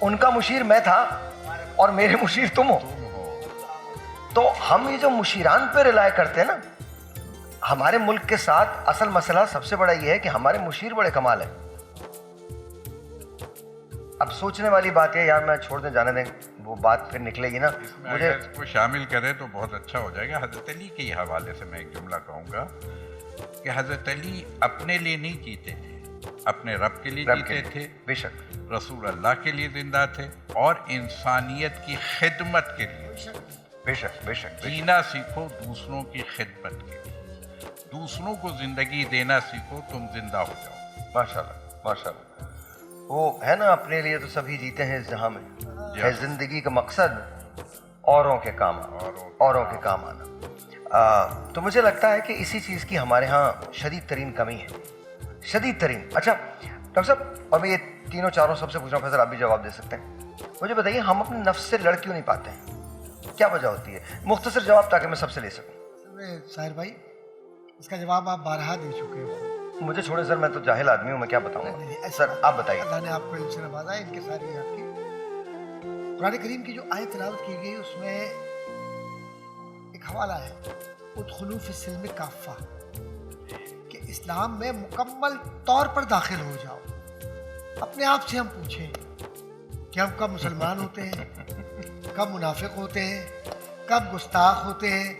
ان کا مشیر میں تھا اور میرے مشیر تم ہو. تو ہم یہ جو مشیران پہ رلائے کرتے ہیں نا, ہمارے ملک کے ساتھ اصل مسئلہ سب سے بڑا یہ ہے کہ ہمارے مشیر بڑے کمال ہیں. اب سوچنے والی بات ہے یار, میں چھوڑ دیں, جانے دیں, وہ بات پھر نکلے گی نا.
مجھے اس کو شامل کریں تو بہت اچھا ہو جائے گا. حضرت علی کے حوالے سے میں ایک جملہ کہوں گا کہ حضرت علی اپنے لیے نہیں جیتے تھے, اپنے رب کے لیے جیتے تھے.
بے شک.
رسول اللہ کے لیے زندہ تھے اور انسانیت کی خدمت کے لیے.
بے شک بے شک.
جینا سیکھو دوسروں کی خدمت کے لیے, دوسروں کو زندگی دینا سیکھو, تم زندہ ہو جاؤ.
ماشاء اللہ ماشاء اللہ. وہ ہے نا, اپنے لیے تو سبھی جیتے ہیں اس جہاں میں, ہے زندگی کا مقصد اوروں کے کام اوروں کے کام آنا. تو مجھے لگتا ہے کہ اسی چیز کی ہمارے ہاں شدید ترین کمی ہے, شدید ترین. اچھا ڈاکٹر صاحب, اور میں یہ تینوں چاروں سب سے پوچھ رہا ہوں, فیصل آپ بھی جواب دے سکتے ہیں. مجھے بتائیے, ہم اپنے نفس سے لڑ کیوں نہیں پاتے ہیں؟ کیا وجہ ہوتی ہے؟ مختصر جواب تاکہ میں سب سے لے سکوں.
ساحر بھائی, اس کا جواب آپ بارہا دے چکے ہو.
مجھے چھوڑے سر, میں تو جاہل آدمی ہوں, میں کیا بتاؤں گا. سر آپ بتائیے.
اللہ نے آپ کو علم سے نوازا ہے, ان کے ساتھ آپ کی قرآن کریم کی جو آیت تلاوت کی گئی اس میں ایک حوالہ ہے, ادخلوا فی السلم کافہ, کہ اسلام میں مکمل طور پر داخل ہو جاؤ. اپنے آپ سے ہم پوچھیں کہ ہم کب مسلمان ہوتے ہیں, کب منافق ہوتے ہیں, کب گستاخ ہوتے ہیں,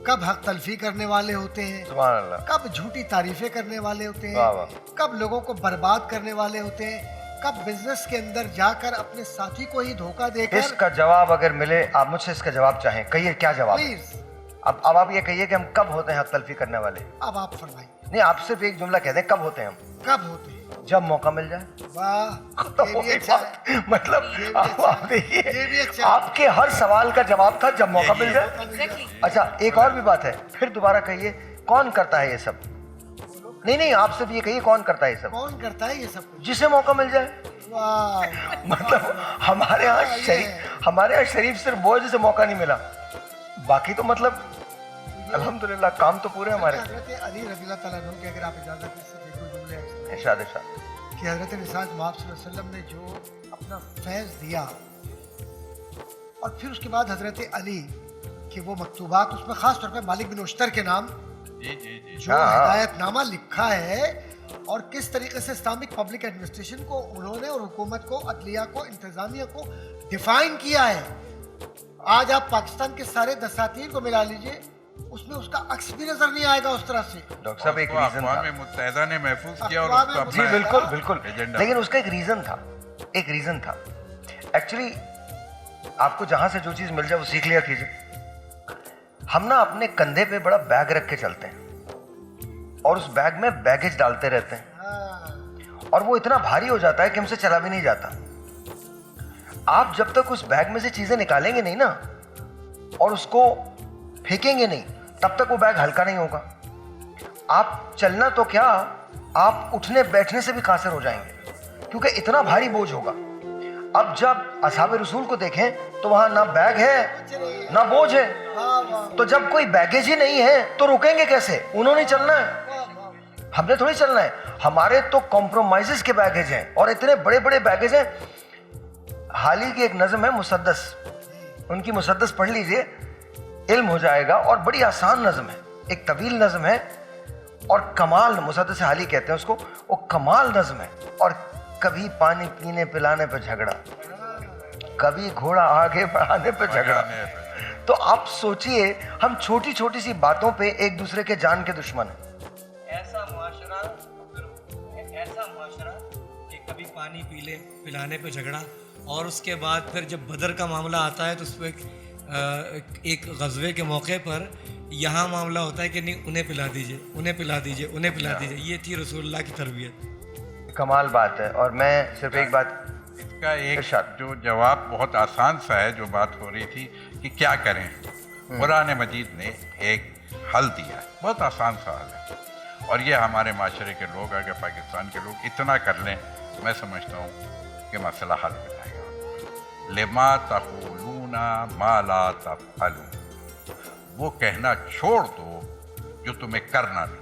کب حق تلفی کرنے والے ہوتے ہیں,
سبحان اللہ,
کب جھوٹی تعریفیں کرنے والے ہوتے ہیں,
واہ واہ,
کب لوگوں کو برباد کرنے والے ہوتے ہیں, کب بزنس کے اندر جا کر اپنے ساتھی کو ہی دھوکہ دے کر.
اس کا جواب اگر ملے, آپ مجھ سے اس کا جواب چاہیں, کہیے کیا جواب ہے.
پلیز
اب آپ یہ کہیے کہ ہم کب ہوتے ہیں حق تلفی کرنے والے.
اب آپ فرمائیں,
نہیں, آپ صرف ایک جملہ کہہ دیں, کب ہوتے ہیں ہم؟
کب ہوتے ہیں؟
جب موقع مل جائے.
واہ,
تو
یہ بھی
وہی
اچھا ہے.
بات, مطلب آپ دیکھیے,
یہ بھی اچھا ہے.
آپ کے ہر سوال کا جواب تھا جب موقع مل جائے.
ایگزیکٹلی.
اچھا ایک اور بھی بات ہے, پھر دوبارہ کہیے, کون کرتا ہے یہ سب؟ نہیں, آپ صرف یہ کہیے, کون کرتا ہے یہ سب؟
کون کرتا ہے یہ سب کچھ؟
جسے موقع مل جائے.
واہ,
مطلب ہمارے ہاں شریف صرف وہ ہے جسے موقع نہیں ملا, باقی تو مطلب الحمدللہ کام تو پورے ہمارے.
حضرت علی رضی اللہ تعالیٰ عنہ کے, اگر آپ اجازت دیں صرف ایک دو جملے ہیں
ارشاد ارشاد.
کہ حضرت نساء مآب صلی اللہ علیہ وسلم نے جو اپنا فیض دیا, اور پھر اس کے بعد حضرت علی کہ وہ مکتوبات, اس میں خاص طور پہ مالک بن اشتر کے نام جو ہدایت نامہ لکھا ہے, اور کس طریقے سے اسلامک پبلک ایڈمنسٹریشن کو انہوں نے اور حکومت کو, عدلیہ کو, انتظامیہ کو ڈیفائن کیا ہے. آج آپ پاکستان کے سارے دساتیر کو ملا لیجئے, اس میں اس کا عکس بھی نظر نہیں آئے گا اس طرح سے.
ڈاکٹر صاحب ایک ریزن تھا,
اقوام متحدہ نے محفوظ کیا اور
اقوام
اس کو
جی بالکل بالکل,
ایجنڈا.
لیکن اس کا ایک ریزن تھا. ایکچولی آپ کو جہاں سے جو چیز مل جائے وہ سیکھ لیا کیجیے. ہم نا اپنے کندھے پہ بڑا بیگ رکھ کے چلتے ہیں, اور اس بیگ میں بیگیج ڈالتے رہتے ہیں, اور وہ اتنا بھاری ہو جاتا ہے کہ ہم سے چلا بھی نہیں جاتا. آپ جب تک اس بیگ میں سے چیزیں نکالیں گے نہیں نا, اور اس کو پھینکیں گے نہیں, تب تک وہ بیگ ہلکا نہیں ہوگا. آپ چلنا تو کیا, آپ اٹھنے بیٹھنے سے بھی قاصر ہو جائیں گے, کیونکہ اتنا بھاری بوجھ ہوگا. اب جب اصحاب رسول کو دیکھیں تو وہاں نہ بیگ ہے نہ بوجھ ہے, تو جب کوئی بیگیج ہی نہیں ہے تو رکیں گے کیسے؟ انہوں نے چلنا ہے, ہم نے تھوڑی چلنا ہے. ہمارے تو کمپرومائزز کے بیگیج ہیں, اور اتنے بڑے بڑے بیگیج ہیں. حال ہی کی ایک نظم ہے مسدس, ان کی مسدس پڑھ لیجئے, علم ہو جائے گا, اور بڑی آسان نظم ہے, ایک طویل نظم ہے, اور کمال, مسدس حالی کہتے ہیں اس کو, وہ کمال نظم ہے. اور کبھی پانی پینے پلانے پہ جھگڑا, کبھی گھوڑا آگے بڑھانے پہ جھگڑا. تو آپ سوچئے, ہم چھوٹی چھوٹی سی باتوں پہ ایک دوسرے کے جان کے دشمن ہیں.
ایسا معاشرہ کہ کبھی پانی پلانے پہ جھگڑا, اور اس کے بعد پھر جب بدر کا معاملہ آتا ہے تو اس پہ ایک غزوے کے موقع پر یہاں معاملہ ہوتا ہے کہ نہیں, انہیں پلا دیجئے, انہیں پلا دیجئے, انہیں پلا دیجئے. یہ تھی رسول اللہ کی تربیت.
کمال بات ہے. اور میں صرف ایک بات,
اس کا ایک جو جواب بہت آسان سا ہے, جو بات ہو رہی تھی کہ کیا کریں, قرآن مجید نے ایک حل دیا ہے, بہت آسان سا حل ہے. اور یہ ہمارے معاشرے کے لوگ, اگر پاکستان کے لوگ اتنا کر لیں, میں سمجھتا ہوں کہ مسئلہ حل ہو جائے گا. لما تقولون ما لا تفعلون, وہ کہنا چھوڑ دو جو تمہیں کرنا نہیں.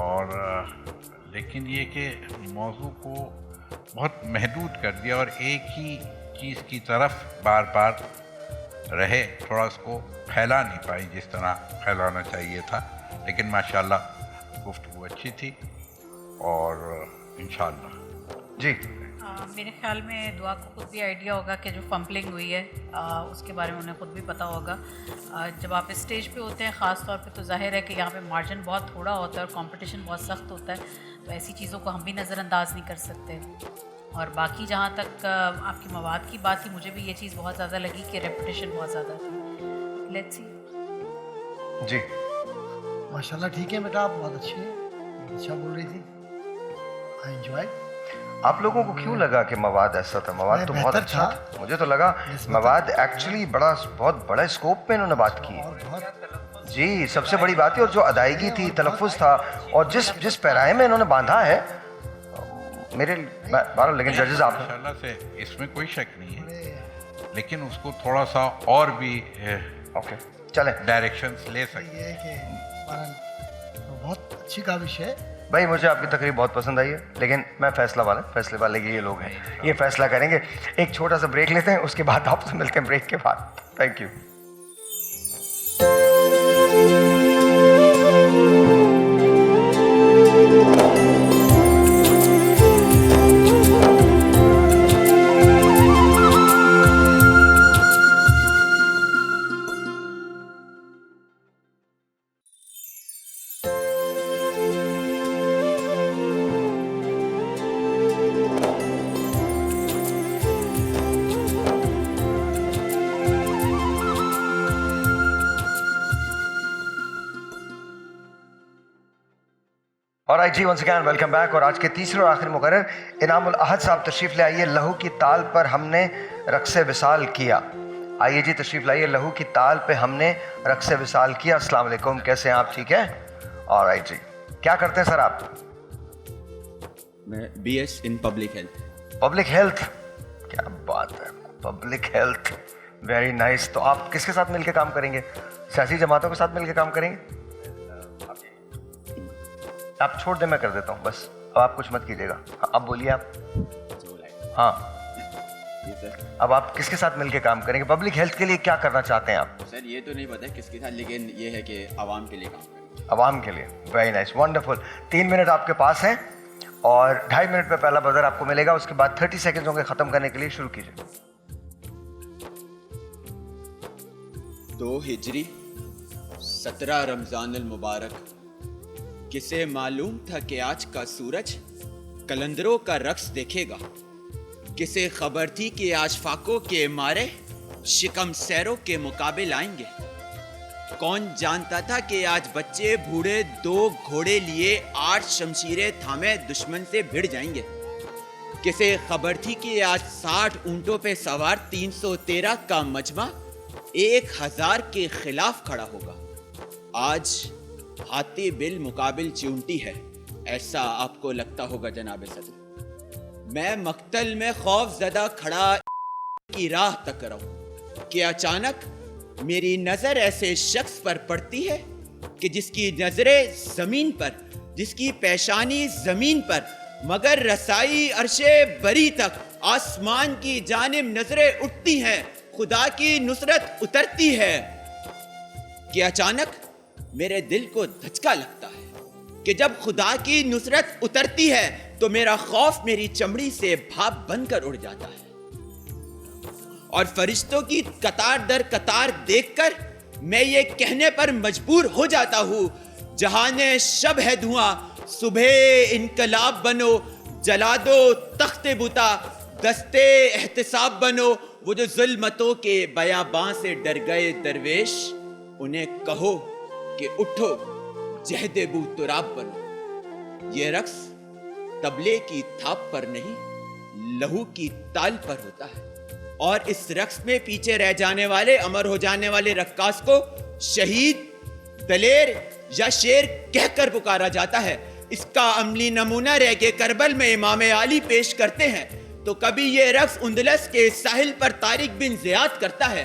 اور لیکن یہ کہ موضوع کو بہت محدود کر دیا اور ایک ہی چیز کی طرف بار بار رہے، تھوڑا اس کو پھیلا نہیں پائی جس طرح پھیلانا چاہیے تھا. لیکن ماشاءاللہ گفتگو اچھی تھی اور انشاءاللہ.
جی
میرے خیال میں دعا کو خود بھی آئیڈیا ہوگا کہ جو فمپلنگ ہوئی ہے اس کے بارے میں انہیں خود بھی پتہ ہوگا. جب آپ اسٹیج پہ ہوتے ہیں خاص طور پہ تو ظاہر ہے کہ یہاں پہ مارجن بہت تھوڑا ہوتا ہے اور کمپٹیشن بہت سخت ہوتا ہے، تو ایسی چیزوں کو ہم بھی نظر انداز نہیں کر سکتے. اور باقی جہاں تک آپ کی مواد کی بات تھی، مجھے بھی یہ چیز بہت زیادہ لگی کہ ریپوٹیشن بہت زیادہ تھی. Let's see.
جی
ماشاءاللہ ٹھیک ہے بیٹا، آپ بہت اچھی ہیں، اچھا بول رہی تھی. I enjoy.
آپ لوگوں کو کیوں لگا کہ مواد ایسا تھا؟ مواد تو بہت اچھا تھا. مجھے تو لگا مواد ایکچولی بہت بڑا اسکوپ میں انہوں نے بات کی. جی سب سے بڑی بات ہے، اور جو ادائیگی تھی، تلفظ تھا، اور جس پیرائے میں انہوں نے باندھا ہے میرے لیکن ججز آپ
ماشاءاللہ سے اس میں کوئی شک نہیں ہے، لیکن اس کو تھوڑا سا اور بھی
اوکے چلیں
ڈائریکشنز لے سکتے.
یہ ہے کہ بہت اچھی کاوش ہے.
بھائی مجھے آپ کی تقریب بہت پسند آئی ہے، لیکن میں فیصلے والے یہ لوگ ہیں، یہ فیصلہ کریں گے. ایک چھوٹا سا بریک لیتے ہیں، اس کے بعد آپ سے ملتے ہیں بریک کے بعد. Thank you. Alright جی، once again welcome back. اور آج کے تیسرے اور آخری مقرر انعام الاحد صاحب تشریف لے آئیے. لہو کی تال پر ہم نے رقص وصال کیا. آئیے جی تشریف لائیے. لہو کی تال پہ ہم نے رقص وصال کیا. السلام علیکم، کیسے ہیں آپ؟ ٹھیک ہیں. Alright جی، کیا کرتے ہیں سر آپ؟
میں B S in public health.
Public health, کیا بات ہے، پبلک ہیلتھ، ویری نائس. تو آپ کس کے ساتھ مل کے کام کریں گے؟ سیاسی جماعتوں کے ساتھ مل کے کام کریں گے؟ آپ چھوڑ دیں، میں کر دیتا ہوں بس. اب آپ کچھ مت کیجیے گا. اب بولیے آپ. ہاں اب آپ کس کے ساتھ مل کے کام کریں گے؟ پبلک ہیلتھ کے لیے کیا کرنا چاہتے ہیں آپ؟
سر یہ تو نہیں پتا کس کے ساتھ، لیکن یہ ہے کہ عوام کے لیے کام کریں.
عوام کے لیے. Very nice, wonderful. 3 منٹ آپ کے پاس ہیں اور 2.5 منٹ پہ پہلا بزر آپ کو ملے گا. اس کے بعد 30 سیکنڈ ہوں گے ختم کرنے کے لیے. شروع کیجیے.
2 ہجری 17 رمضان المبارک. کسے معلوم تھا کہ آج کا سورج کلندروں کا رقص دیکھے گا؟ کسے خبر تھی کہ آج فاقوں کے مارے شکم سیروں کے مقابل آئیں گے؟ کون جانتا تھا کہ آج بچے بوڑھے 2 گھوڑے لیے 8 شمشیریں تھامے دشمن سے بھڑ جائیں گے؟ کسے خبر تھی کہ آج 60 اونٹوں پہ سوار 313 کا مجمع 1000 کے خلاف کھڑا ہوگا؟ آج ہاتھی بل مقابل چونٹی ہے، ایسا آپ کو لگتا ہوگا جناب صدر. میں مقتل میں خوف زدہ کھڑا کی راہ تک رہوں کہ اچانک میری نظر ایسے شخص پر پڑتی ہے کہ جس کی نظریں زمین پر، جس کی پیشانی زمین پر، مگر رسائی عرش بری تک آسمان کی جانب نظریں اٹھتی ہیں، خدا کی نصرت اترتی ہے. کہ اچانک میرے دل کو دھچکا لگتا ہے کہ جب خدا کی نصرت اترتی ہے تو میرا خوف میری چمڑی سے بھاپ بن کر اڑ جاتا ہے، اور فرشتوں کی قطار در قطار دیکھ کر میں یہ کہنے پر مجبور ہو جاتا ہوں، جہان شب ہے دھواں، صبح انقلاب بنو، جلا دو تخت بتا، دستے احتساب بنو. وہ جو ظلمتوں کے بیاباں سے ڈر گئے درویش، انہیں کہو کہ اٹھو جہد بو تراب بنو. یہ رقص طبلے کی تھاپ پر نہیں، لہو کی تال پر ہوتا ہے، اور اس رقص میں پیچھے رہ جانے والے، امر ہو جانے والے رقاص کو شہید، دلیر یا شیر کہہ کر پکارا جاتا ہے. اس کا عملی نمونہ رہ کے کربل میں امام علی پیش کرتے ہیں تو کبھی یہ رقص اندلس کے ساحل پر طارق بن زیاد کرتا ہے،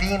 3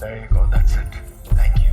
There you go, that's it. Thank you.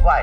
Why?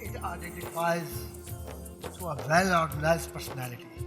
It identifies to a well-organized personality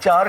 4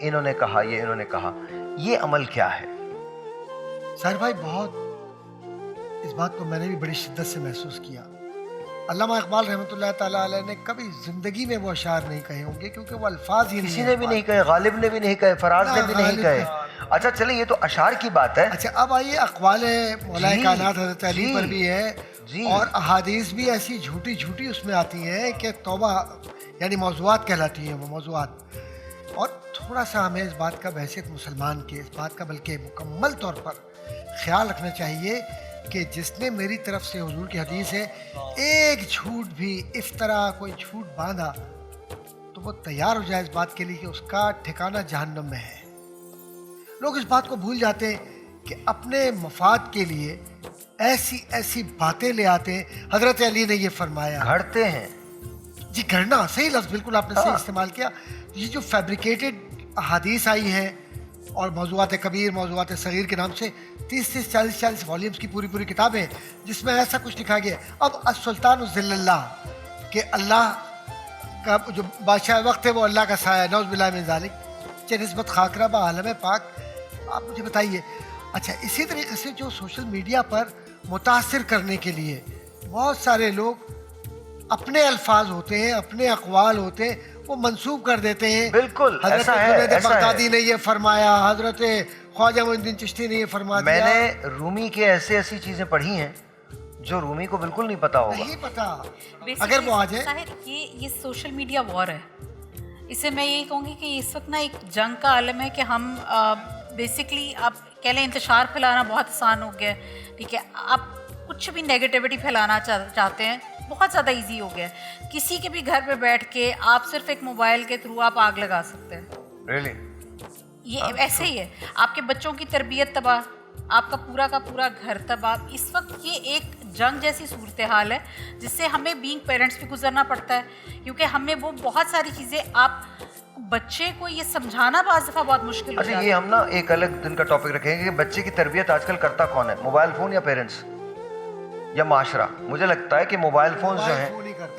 انہوں نے کہا، یہ انہوں نے کہا، یہ عمل کیا ہے؟
سر بھائی بہت اس بات کو میں نے بھی بڑی شدت سے محسوس کیا. علامہ اقبال رحمۃ اللہ تعالیٰ علیہ نے کبھی زندگی میں وہ اشعار نہیں کہے ہوں گے کیونکہ وہ الفاظ ہی
کسی نے بھی نہیں کہے، غالب نے بھی نہیں کہے، فراز نے بھی نہیں کہے. اچھا چلیں یہ تو اشعار کی بات ہے.
اچھا اب آئیے اقوال مولا کائنات حضرت علی پر بھی ہے اور احادیث بھی ایسی جھوٹی جھوٹی اس میں آتی ہیں کہ توبہ، یعنی موضوعات کہلاتی ہیں وہ موضوعات. اور تھوڑا سا ہمیں اس بات کا بحیثیت مسلمان کے اس بات کا بلکہ مکمل طور پر خیال رکھنا چاہیے کہ جس نے میری طرف سے حضور کی حدیث ہے ایک جھوٹ بھی افطرا کوئی جھوٹ باندھا تو وہ تیار ہو جائے اس بات کے لیے کہ اس کا ٹھکانہ جہنم میں ہے. لوگ اس بات کو بھول جاتے ہیں کہ اپنے مفاد کے لیے ایسی ایسی باتیں لے آتے ہیں. حضرت علی نے یہ فرمایا،
گھڑتے ہیں. جی
گھڑنا صحیح لفظ بالکل آپ نے صحیح استعمال کیا. یہ جو فیبریکیٹڈ احادیث آئی ہیں اور موضوعات کبیر موضوعات صغیر کے نام سے 30 40 والیومز کی پوری کتابیں جس میں ایسا کچھ لکھا گیا. اب السلطان ذل اللہ کہ اللہ کا جو بادشاہ وقت ہے وہ اللہ کا سایہ، نعوذ باللہ من ذالک، چاہے نسبت خاکرہ با عالم پاک. آپ مجھے بتائیے. اچھا اسی طریقے سے جو سوشل میڈیا پر متاثر کرنے کے لیے بہت سارے لوگ اپنے الفاظ ہوتے ہیں، اپنے اقوال ہوتے ہیں، وہ منسوب کر دیتے ہیں.
بالکل
حضرت
ایسا ہے،
جنید
ایسا
بغدادی
ہے.
نے یہ فرمایا، حضرت خواجہ معین الدین چشتی نے یہ فرما دیا.
میں نے رومی کے ایسی چیزیں پڑھی ہیں جو رومی کو بالکل نہیں پتا ہوگا.
نہیں پتا اگر وہ آ جائے.
یہ سوشل میڈیا وار ہے. اسے میں یہی کہوں گی کہ اس وقت نا ایک جنگ کا عالم ہے کہ ہم بیسکلی آپ کہہ لیں انتشار پھیلانا بہت آسان ہو گیا ہے. ٹھیک ہے، آپ کچھ بھی نیگیٹیوٹی پھیلانا چاہتے ہیں بہت زیادہ ایزی ہو گیا ہے. کسی کے بھی گھر پہ بیٹھ کے آپ صرف ایک موبائل کے تھرو آپ آگ لگا سکتے ہیں.
Really?
یہ ایسے ہی ہے. آپ کے بچوں کی تربیت تباہ، آپ کا پورا گھر تباہ. اس وقت یہ ایک جنگ جیسی صورتحال ہے جس سے ہمیں بینگ پیرنٹس بھی گزرنا پڑتا ہے کیونکہ ہمیں وہ بہت ساری چیزیں آپ بچے کو یہ سمجھانا بعض دفعہ بہت مشکل ہو جاتا ہے.
اچھا یہ ہم نا ایک الگ دن کا ٹاپک رکھیں گے کہ بچے کی تربیت آج کل کرتا کون ہے، موبائل فون یا پیرنٹس یا معاشرہ؟ مجھے لگتا ہے کہ موبائل فون جو ہیں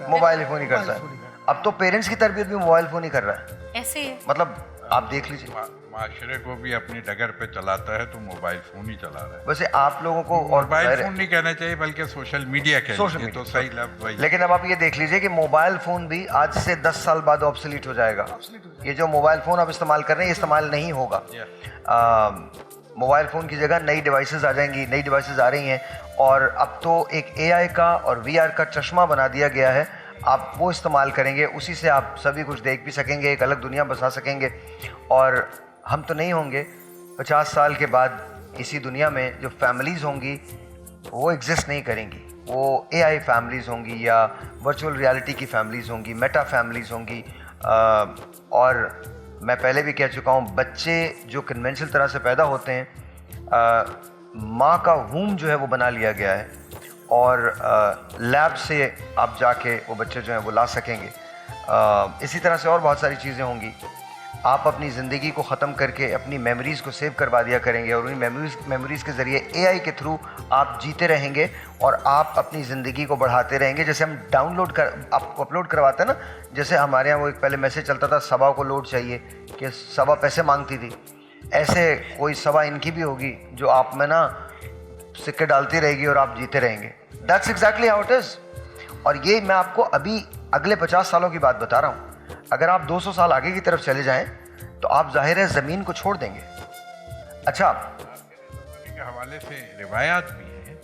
موبائل فون ہی کرتا ہے. اب تو پیرنٹس کی تربیت بھی موبائل فون ہی کر رہا ہے.
ایسے ہی
مطلب آپ دیکھ لیجیے،
معاشرے کو بھی اپنی ڈگر پہ چلاتا ہے تو موبائل فون ہی چلا رہا ہے.
ویسے آپ لوگوں کو اور
موبائل فون نہیں کہنا چاہیے بلکہ سوشل میڈیا کہنا تو صحیح لفظ وہی.
لیکن اب آپ یہ دیکھ لیجیے کہ موبائل فون بھی آج سے 10 سال بعد آبسلیٹ ہو جائے گا. یہ جو موبائل فون آپ استعمال کر رہے ہیں یہ استعمال نہیں ہوگا. موبائل فون کی جگہ نئی ڈیوائسز آ جائیں گی، نئی ڈیوائسز آ رہی ہیں اور اب تو ایک اے آئی کا اور وی آر کا چشمہ بنا دیا گیا ہے. آپ وہ استعمال کریں گے، اسی سے آپ سبھی کچھ دیکھ بھی سکیں گے، ایک الگ دنیا بسا سکیں گے. اور ہم تو نہیں ہوں گے 50 سال کے بعد اسی دنیا میں جو فیملیز ہوں گی وہ ایگزسٹ نہیں کریں گی. وہ اے آئی فیملیز ہوں گی یا ورچوئل ریالٹی کی فیملیز ہوں گی، میٹا فیملیز ہوں گی. اور میں پہلے بھی کہہ چکا ہوں بچے جو کنونشنل طرح سے پیدا ہوتے ہیں ماں کا ووم جو ہے وہ بنا لیا گیا ہے اور لیب سے آپ جا کے وہ بچے جو ہیں وہ لا سکیں گے. اسی طرح سے اور بہت ساری چیزیں ہوں گی. آپ اپنی زندگی کو ختم کر کے اپنی میموریز کو سیو کروا دیا کریں گے اور انہیں میموریز کے ذریعے اے آئی کے تھرو آپ جیتے رہیں گے اور آپ اپنی زندگی کو بڑھاتے رہیں گے. جیسے ہم ڈاؤن لوڈ آپ کو اپلوڈ کرواتے ہیں نا، جیسے ہمارے یہاں وہ ایک پہلے میسیج چلتا تھا صبا کو لوڈ چاہیے کہ صبا پیسے مانگتی تھی، ایسے کوئی صبا ان کی بھی ہوگی جو آپ میں نا سکے ڈالتی رہے گی اور آپ جیتے رہیں گے. That's exactly how it is. اور یہ میں آپ کو ابھی اگلے 50 سالوں کی بات بتا رہا ہوں. اگر آپ 200 سال آگے کی طرف چلے جائیں تو آپ ظاہر ہے زمین کو چھوڑ دیں گے. اچھا
کے حوالے سے روایات بھی ہیں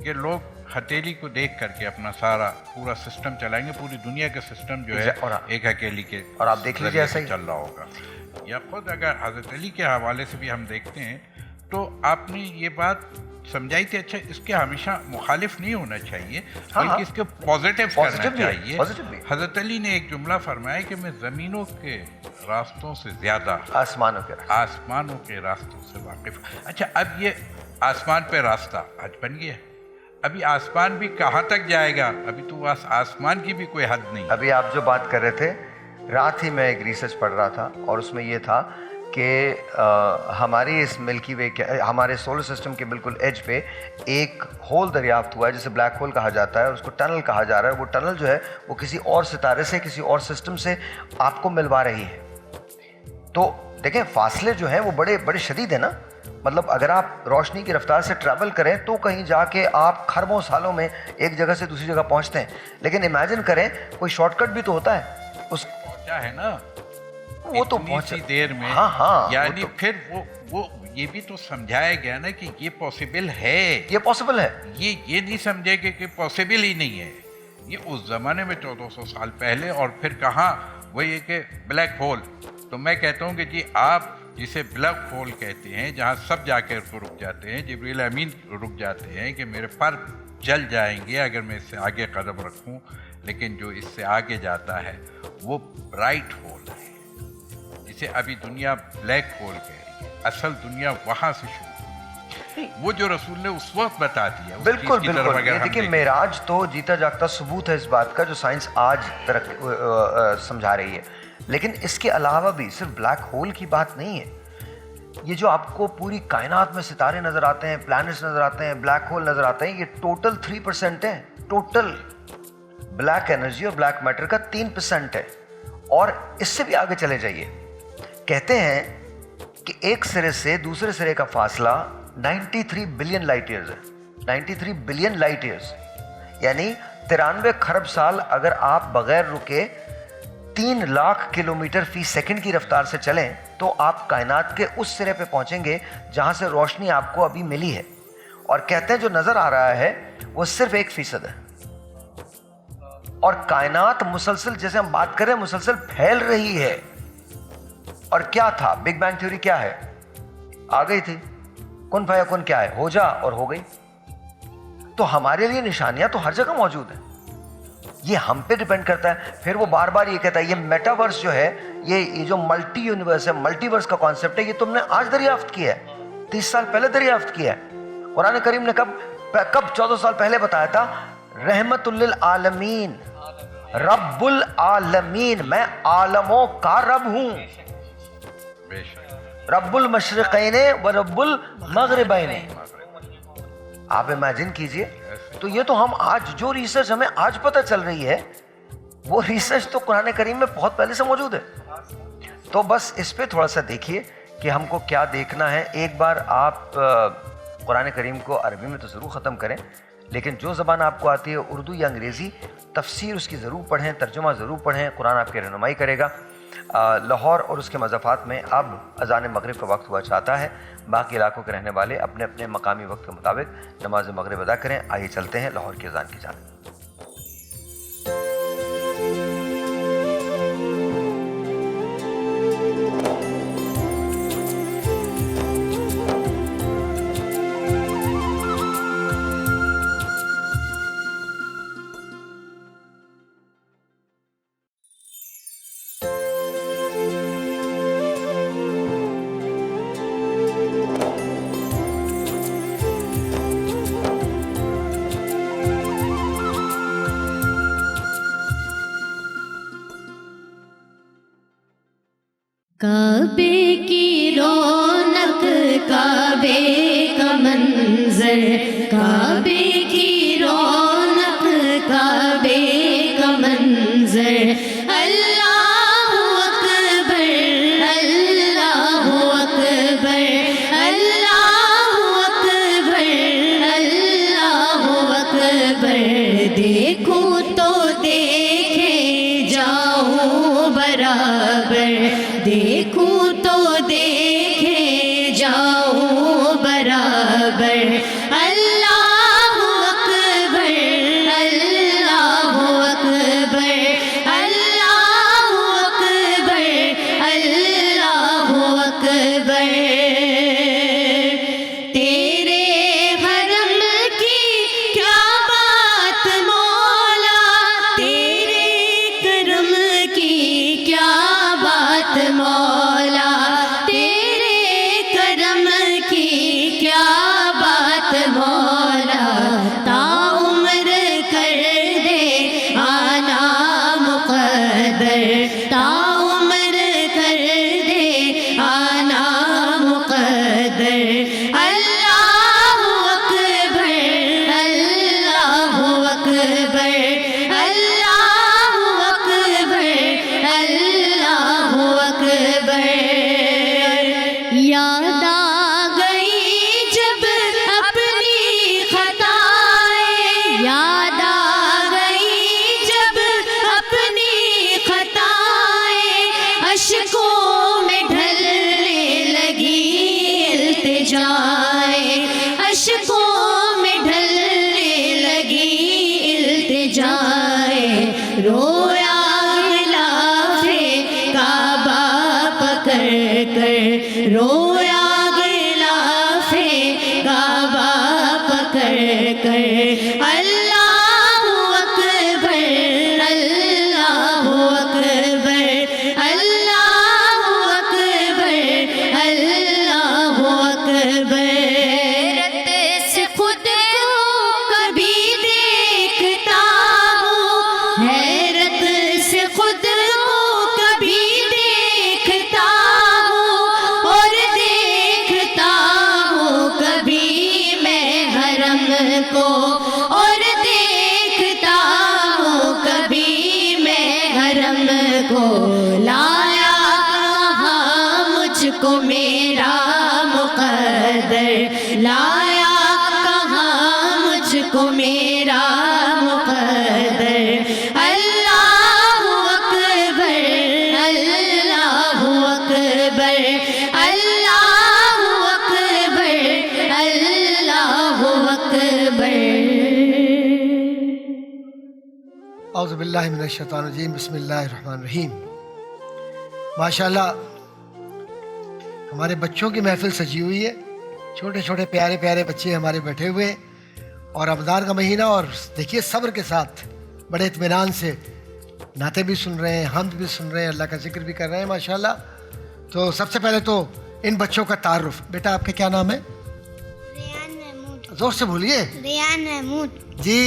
کہ لوگ ہتھیلی کو دیکھ کر کے اپنا سارا پورا سسٹم چلائیں گے. پوری دنیا کا سسٹم جو ہے ایک ہتھیلی کے
اور آپ دیکھ لیجیے ایسا ہی
چل رہا ہوگا. یا خود اگر حضرت علی کے حوالے سے بھی ہم دیکھتے ہیں تو آپ نے یہ بات سمجھائی تھی. اچھا اس کے ہمیشہ مخالف نہیں ہونا چاہیے بلکہ اس کے پازیٹیو کرنا چاہیے. حضرت علی نے ایک جملہ فرمایا کہ میں زمینوں کے راستوں سے زیادہ آسمانوں کے راستوں سے واقف. اچھا اب یہ آسمان پہ راستہ آج بن گیا. ابھی آسمان بھی کہاں تک جائے گا؟ ابھی تو آسمان کی بھی کوئی حد نہیں.
ابھی آپ جو بات کر رہے تھے رات ہی میں ایک ریسرچ پڑھ رہا تھا اور اس میں یہ تھا کہ ہماری اس ملکی وے کے ہمارے سولر سسٹم کے بالکل ایج پہ ایک ہول دریافت ہوا ہے جسے بلیک ہول کہا جاتا ہے اور اس کو ٹنل کہا جا رہا ہے. وہ ٹنل جو ہے وہ کسی اور ستارے سے کسی اور سسٹم سے آپ کو ملوا رہی ہے. تو دیکھیں فاصلے جو ہیں وہ بڑے بڑے شدید ہیں نا. مطلب اگر آپ روشنی کی رفتار سے ٹریول کریں تو کہیں جا کے آپ خربوں سالوں میں ایک جگہ سے دوسری جگہ پہنچتے ہیں, لیکن امیجن کریں کوئی شارٹ کٹ بھی تو ہوتا ہے اس
پہنچا ہے نا
وہ تو
اتنی دیر میں.
ہاں
یعنی پھر وہ یہ بھی تو سمجھایا گیا نا کہ یہ پاسبل ہے,
یہ پاسبل ہے.
یہ نہیں سمجھے کہ پاسبل ہی نہیں ہے. یہ اس زمانے میں 1400 سال پہلے, اور پھر کہاں وہ یہ کہ بلیک ہول. تو میں کہتا ہوں کہ جی آپ جسے بلیک ہول کہتے ہیں جہاں سب جا کے رک جاتے ہیں, جبریل امین رک جاتے ہیں کہ میرے پر جل جائیں گے اگر میں اس سے آگے قدم رکھوں, لیکن جو اس سے آگے جاتا ہے وہ برائٹ ہول ہے جسے ابھی دنیا بلیک ہول کہہ رہی ہے. اصل دنیا وہاں سے شروع ہوئی, وہ جو رسول نے اس وقت بتا دیا.
بالکل بالکل. یہ دیکھیے معراج تو جیتا جاگتا ثبوت ہے اس بات کا جو سائنس آج سمجھا رہی ہے, لیکن اس کے علاوہ بھی صرف بلیک ہول کی بات نہیں ہے. یہ جو آپ کو پوری کائنات میں ستارے نظر آتے ہیں, پلانٹس نظر آتے ہیں, بلیک ہول نظر آتے ہیں, یہ ٹوٹل 3% ہے. ٹوٹل بلیک انرجی اور بلیک میٹر کا 3% ہے. اور اس سے بھی آگے چلے جائیے, کہتے ہیں کہ ایک سرے سے دوسرے سرے کا فاصلہ 93 بلین لائٹ ایئرز ہے. 93 بلین لائٹ ایئرز یعنی 93 خرب سال اگر آپ بغیر رکے 3 لاکھ کلومیٹر فی سیکنڈ کی رفتار سے چلیں تو آپ کائنات کے اس سرے پہ پہنچیں گے جہاں سے روشنی آپ کو ابھی ملی ہے. اور کہتے ہیں جو نظر آ رہا ہے وہ صرف 1% ہے, اور کائنات مسلسل جیسے ہم بات کریں مسلسل پھیل رہی ہے. اور کیا تھا بگ بینگ تھیوری کیا ہے, آ گئی تھی. کن فیکن کیا ہے, ہو جا اور ہو گئی. تو ہمارے لیے نشانیاں تو ہر جگہ موجود ہیں, یہ ہم پہ ڈیپینڈ کرتا ہے. پھر وہ بار بار یہ کہتا ہے یہ میٹاورس جو ہے, یہ جو ملٹی یونیورس ہے, ملٹی ورس کا کانسیپٹ ہے, یہ تم نے آج دریافت کیا ہے, 30 سال پہلے دریافت کیا ہے. قرآن کریم نے کب 14 سال پہلے بتایا تھا, رحمت للعالمین, رب العالمین, میں عالموں کا رب ہوں, رب المشرقین و رب المغربین. آپ امیجن کیجئے. تو یہ تو ہم آج جو ریسرچ ہمیں آج پتہ چل رہی ہے وہ ریسرچ تو قرآن کریم میں بہت پہلے سے موجود ہے. تو بس اس پہ تھوڑا سا دیکھیے کہ ہم کو کیا دیکھنا ہے. ایک بار آپ قرآن کریم کو عربی میں تو ضرور ختم کریں, لیکن جو زبان آپ کو آتی ہے اردو یا انگریزی, تفسیر اس کی ضرور پڑھیں, ترجمہ ضرور پڑھیں. قرآن آپ کی رہنمائی کرے گا. لاہور اور اس کے مضافات میں اب اذان مغرب کا وقت ہوا چاہتا ہے. باقی علاقوں کے رہنے والے اپنے اپنے مقامی وقت کے مطابق نماز مغرب ادا کریں. آئیے چلتے ہیں لاہور کی اذان کی جانب.
کعبے کی رونق کعبے کا منظر, کعبے کی رونق کعبے کا منظر. اللہ اکبر اللہ اکبر اللہ اکبر اللہ اکبر. دیکھوں تو دیکھے جاؤں برابر, دیکھوں تو دیکھے جاؤں برابر. اللہ اکبر اللہ اکبر اللہ اکبر اللہ اکبر. تیرے حرم کی کیا بات مولا, تیرے کرم کی کیا رویا غلافِ کعبہ پکڑ کر، رویا غلافِ کعبہ پکڑ کر، اللہ اکبر اللہ اکبر اللہ اکبر اللہ اکبر۔ حیرت سے خود کو کبھی دیکھتا ہوں، حیرت سے خود کو کبھی دیکھتا ہوں، اور دیکھتا ہوں کبھی میں حرم کو، اور دیکھتا ہوں کبھی میں حرم کو۔ لایا کہاں مجھ کو میرا مقدر، لایا کہاں مجھ کو میرا مقدر۔ اللہ اکبر اللہ اکبر اللہ اکبر اللہ اکبر۔
اعوذ باللہ من الشیطان الرجیم، بسم اللہ الرحمن الرحیم۔ ماشاءاللہ ہمارے بچوں کی محفل سجی ہوئی ہے، چھوٹے چھوٹے پیارے پیارے بچے ہمارے بیٹھے ہوئے ہیں، اور رمضان کا مہینہ، اور دیکھیے صبر کے ساتھ بڑے اطمینان سے نعتیں بھی سن رہے ہیں، حمد بھی سن رہے ہیں، اللہ کا ذکر بھی کر رہے ہیں ماشاءاللہ۔ تو سب سے پہلے تو ان بچوں کا تعارف۔ بیٹا آپ کا کیا نام ہے؟
ریان محمود۔
زور سے بولیے۔
ریان محمود۔
جی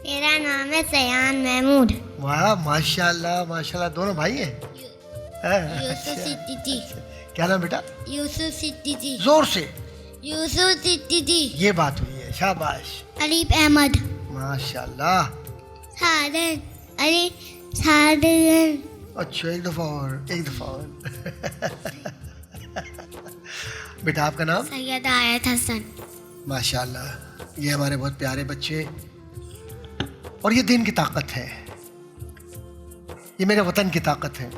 میرا نام ہے سیان محمود۔
واہ ماشاءاللہ ماشاءاللہ، دونوں بھائی ہیں؟
یوسف صدیقی۔
کیا نام بیٹا؟
یوسف صدیقی۔
زور سے۔
یوسف صدیقی۔
یہ بات ہوئی ہے، شاباش،
علیف احمد۔
ماشاءاللہ۔
سعادت علی سعادت۔
اچھا ایک دفعہ اور، ایک دفعہ اور۔ بیٹا آپ کا نام؟
سید آیت حسن۔
ماشاءاللہ، یہ ہمارے بہت پیارے بچے، اور یہ دین کی طاقت ہے، یہ میرے وطن کی طاقت ہے،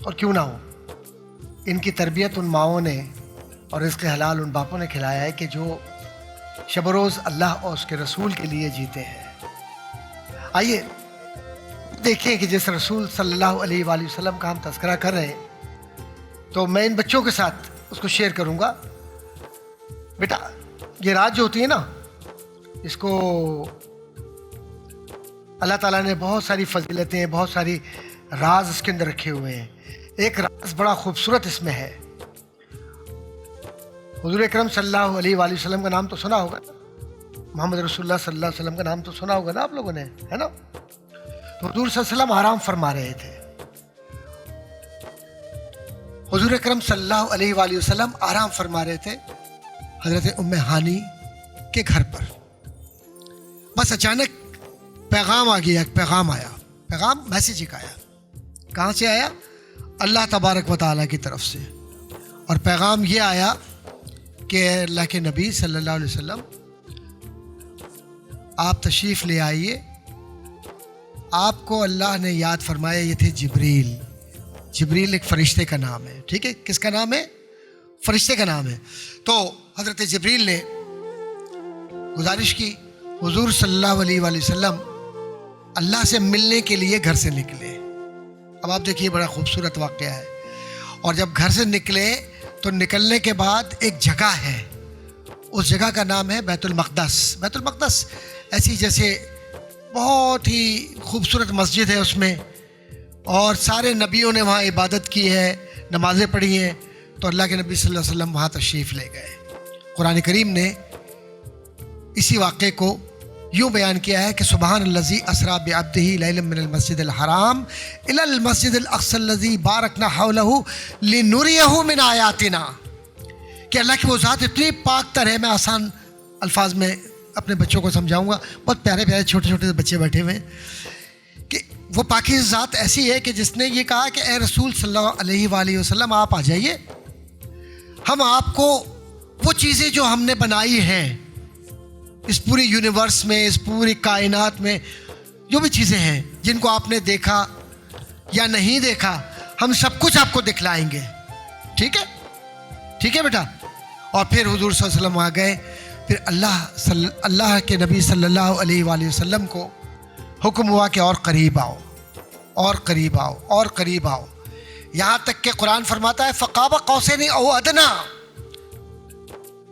اور کیوں نہ ہو۔ ان کی تربیت ان ماؤں نے اور رزق حلال ان باپوں نے کھلایا ہے کہ جو شب و روز اللہ اور اس کے رسول کے لیے جیتے ہیں۔ آئیے دیکھیں کہ جس رسول صلی اللہ علیہ وآلہ وسلم کا ہم تذکرہ کر رہے ہیں، تو میں ان بچوں کے ساتھ اس کو شیئر کروں گا۔ بیٹا یہ رات جو ہوتی ہے نا، اس کو اللہ تعالیٰ نے بہت ساری فضیلتیں، بہت ساری راز اس کے اندر رکھے ہوئے ہیں۔ ایک راز بڑا خوبصورت اس میں ہے۔ حضور اکرم صلی اللہ علیہ وآلہ وسلم کا نام تو سنا ہوگا، محمد رسول اللہ صلی اللہ علیہ وسلم کا نام تو سنا ہوگا نا آپ لوگوں نے، ہے نا؟ تو حضور صلی اللہ علیہ وسلم آرام فرما رہے تھے، حضور اکرم صلی اللہ علیہ وآلہ وسلم آرام فرما رہے تھے حضرت ام ہانی کے گھر پر۔ بس اچانک پیغام آ گیا، ایک پیغام آیا، پیغام میسیج ایک آیا۔ کہاں سے آیا؟ اللہ تبارک و تعالیٰ کی طرف سے۔ اور پیغام یہ آیا کہ اللہ کے نبی صلی اللہ علیہ وسلم آپ تشریف لے آئیے، آپ کو اللہ نے یاد فرمایا۔ یہ تھے جبریل۔ جبریل ایک فرشتے کا نام ہے، ٹھیک ہے؟ کس کا نام ہے؟ فرشتے کا نام ہے۔ تو حضرت جبریل نے گزارش کی، حضور صلی اللہ علیہ وآلہ وسلم اللہ سے ملنے کے لیے گھر سے نکلے۔ اب آپ دیکھیے بڑا خوبصورت واقعہ ہے۔ اور جب گھر سے نکلے تو نکلنے کے بعد ایک جگہ ہے، اس جگہ کا نام ہے بیت المقدس۔ بیت المقدس ایسی جیسے بہت ہی خوبصورت مسجد ہے اس میں، اور سارے نبیوں نے وہاں عبادت کی ہے، نمازیں پڑھی ہیں۔ تو اللہ کے نبی صلی اللہ علیہ وسلم وہاں تشریف لے گئے۔ قرآن کریم نے اسی واقعے کو یوں بیان کیا ہے کہ سبحان الذی اسریٰ بعبدہ لیلا من المسجد الحرام الی المسجد الاقصی الذی بارکنا حولہ لنریہ من آیاتنا، کہ اللہ کی وہ ذات اتنی پاک تر ہے۔ میں آسان الفاظ میں اپنے بچوں کو سمجھاؤں گا، بہت پیارے پیارے چھوٹے چھوٹے بچے بیٹھے ہوئے ہیں، کہ وہ پاکیزہ ذات ایسی ہے کہ جس نے یہ کہا کہ اے رسول صلی اللہ علیہ وآلہ وسلم آپ آ جائیے، ہم آپ کو وہ چیزیں جو ہم نے بنائی ہیں اس پوری یونیورس میں، اس پوری کائنات میں، جو بھی چیزیں ہیں جن کو آپ نے دیکھا یا نہیں دیکھا، ہم سب کچھ آپ کو دکھلائیں گے، ٹھیک ہے؟ ٹھیک ہے بیٹا؟ اور پھر حضور صلی اللہ علیہ وسلم آ گئے۔ پھر اللہ کے نبی صلی اللہ علیہ وآلہ وسلم کو حکم ہوا کہ اور قریب آؤ۔ اور قریب آؤ اور قریب آؤ، یہاں تک کہ قرآن فرماتا ہے فقاب قوسین او ادنا،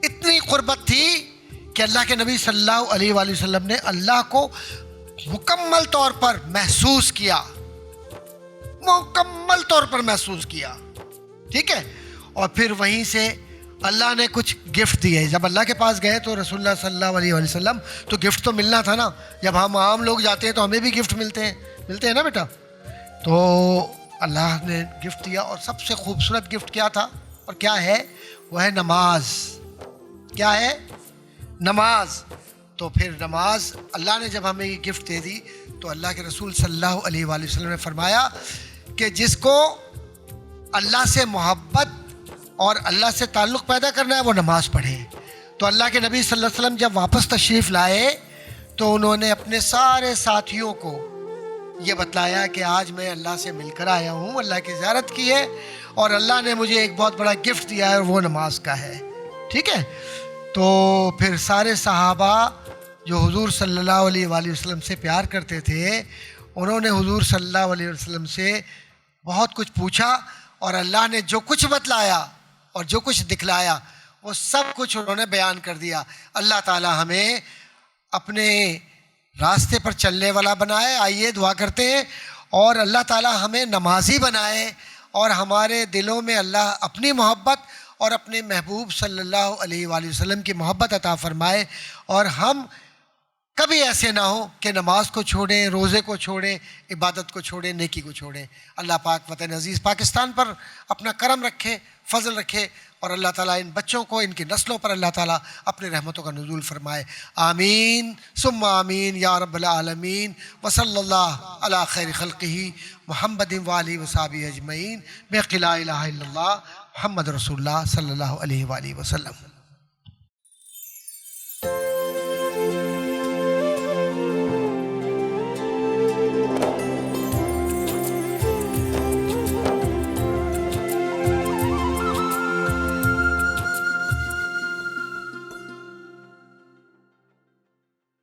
اتنی قربت تھی کہ اللہ کے نبی صلی اللہ علیہ وآلہ وسلم نے اللہ کو مکمل طور پر محسوس کیا، مکمل طور پر محسوس کیا، ٹھیک ہے. اور پھر وہیں سے اللہ نے کچھ گفٹ دیے. جب اللہ کے پاس گئے تو رسول اللہ صلی اللہ علیہ وسلم تو گفٹ تو ملنا تھا نا. جب ہم عام لوگ جاتے ہیں تو ہمیں بھی گفٹ ملتے ہیں نا بیٹا. تو اللہ نے گفٹ دیا، اور سب سے خوبصورت گفٹ کیا تھا اور کیا ہے؟ وہ ہے نماز. کیا ہے؟ نماز. تو پھر نماز اللہ نے جب ہمیں یہ گفٹ دے دی تو اللہ کے رسول صلی اللہ علیہ وآلہ وسلم نے فرمایا کہ جس کو اللہ سے محبت اور اللہ سے تعلق پیدا کرنا ہے وہ نماز پڑھے. تو اللہ کے نبی صلی اللہ علیہ وسلم جب واپس تشریف لائے تو انہوں نے اپنے سارے ساتھیوں کو یہ بتلایا کہ آج میں اللہ سے مل کر آیا ہوں، اللہ کی زیارت کی ہے، اور اللہ نے مجھے ایک بہت بڑا گفٹ دیا ہے اور وہ نماز کا ہے. ٹھیک ہے. تو پھر سارے صحابہ جو حضور صلی اللہ علیہ وآلہ وسلم سے پیار کرتے تھے، انہوں نے حضور صلی اللہ علیہ وسلم سے بہت کچھ پوچھا، اور اللہ نے جو کچھ بتلایا اور جو کچھ دکھلایا وہ سب کچھ انہوں نے بیان کر دیا. اللہ تعالی ہمیں اپنے راستے پر چلنے والا بنائے. آئیے دعا کرتے ہیں، اور اللہ تعالی ہمیں نمازی بنائے، اور ہمارے دلوں میں اللہ اپنی محبت اور اپنے محبوب صلی اللہ علیہ وآلہ وسلم کی محبت عطا فرمائے، اور ہم کبھی ایسے نہ ہوں کہ نماز کو چھوڑیں، روزے کو چھوڑیں، عبادت کو چھوڑیں، نیکی کو چھوڑیں. اللہ پاک وطن عزیز پاکستان پر اپنا کرم رکھے، فضل رکھے، اور اللہ تعالیٰ ان بچوں کو، ان کی نسلوں پر اللہ تعالیٰ اپنے رحمتوں کا نزول فرمائے. آمین ثم آمین یا رب العالمین. وصلی اللہ علی خیر خلقہ محمد وآلہ وصحبہ اجمعین بحق لا الہ الا اللہ محمد رسول اللہ صلی اللہ علیہ وآلہ وسلم.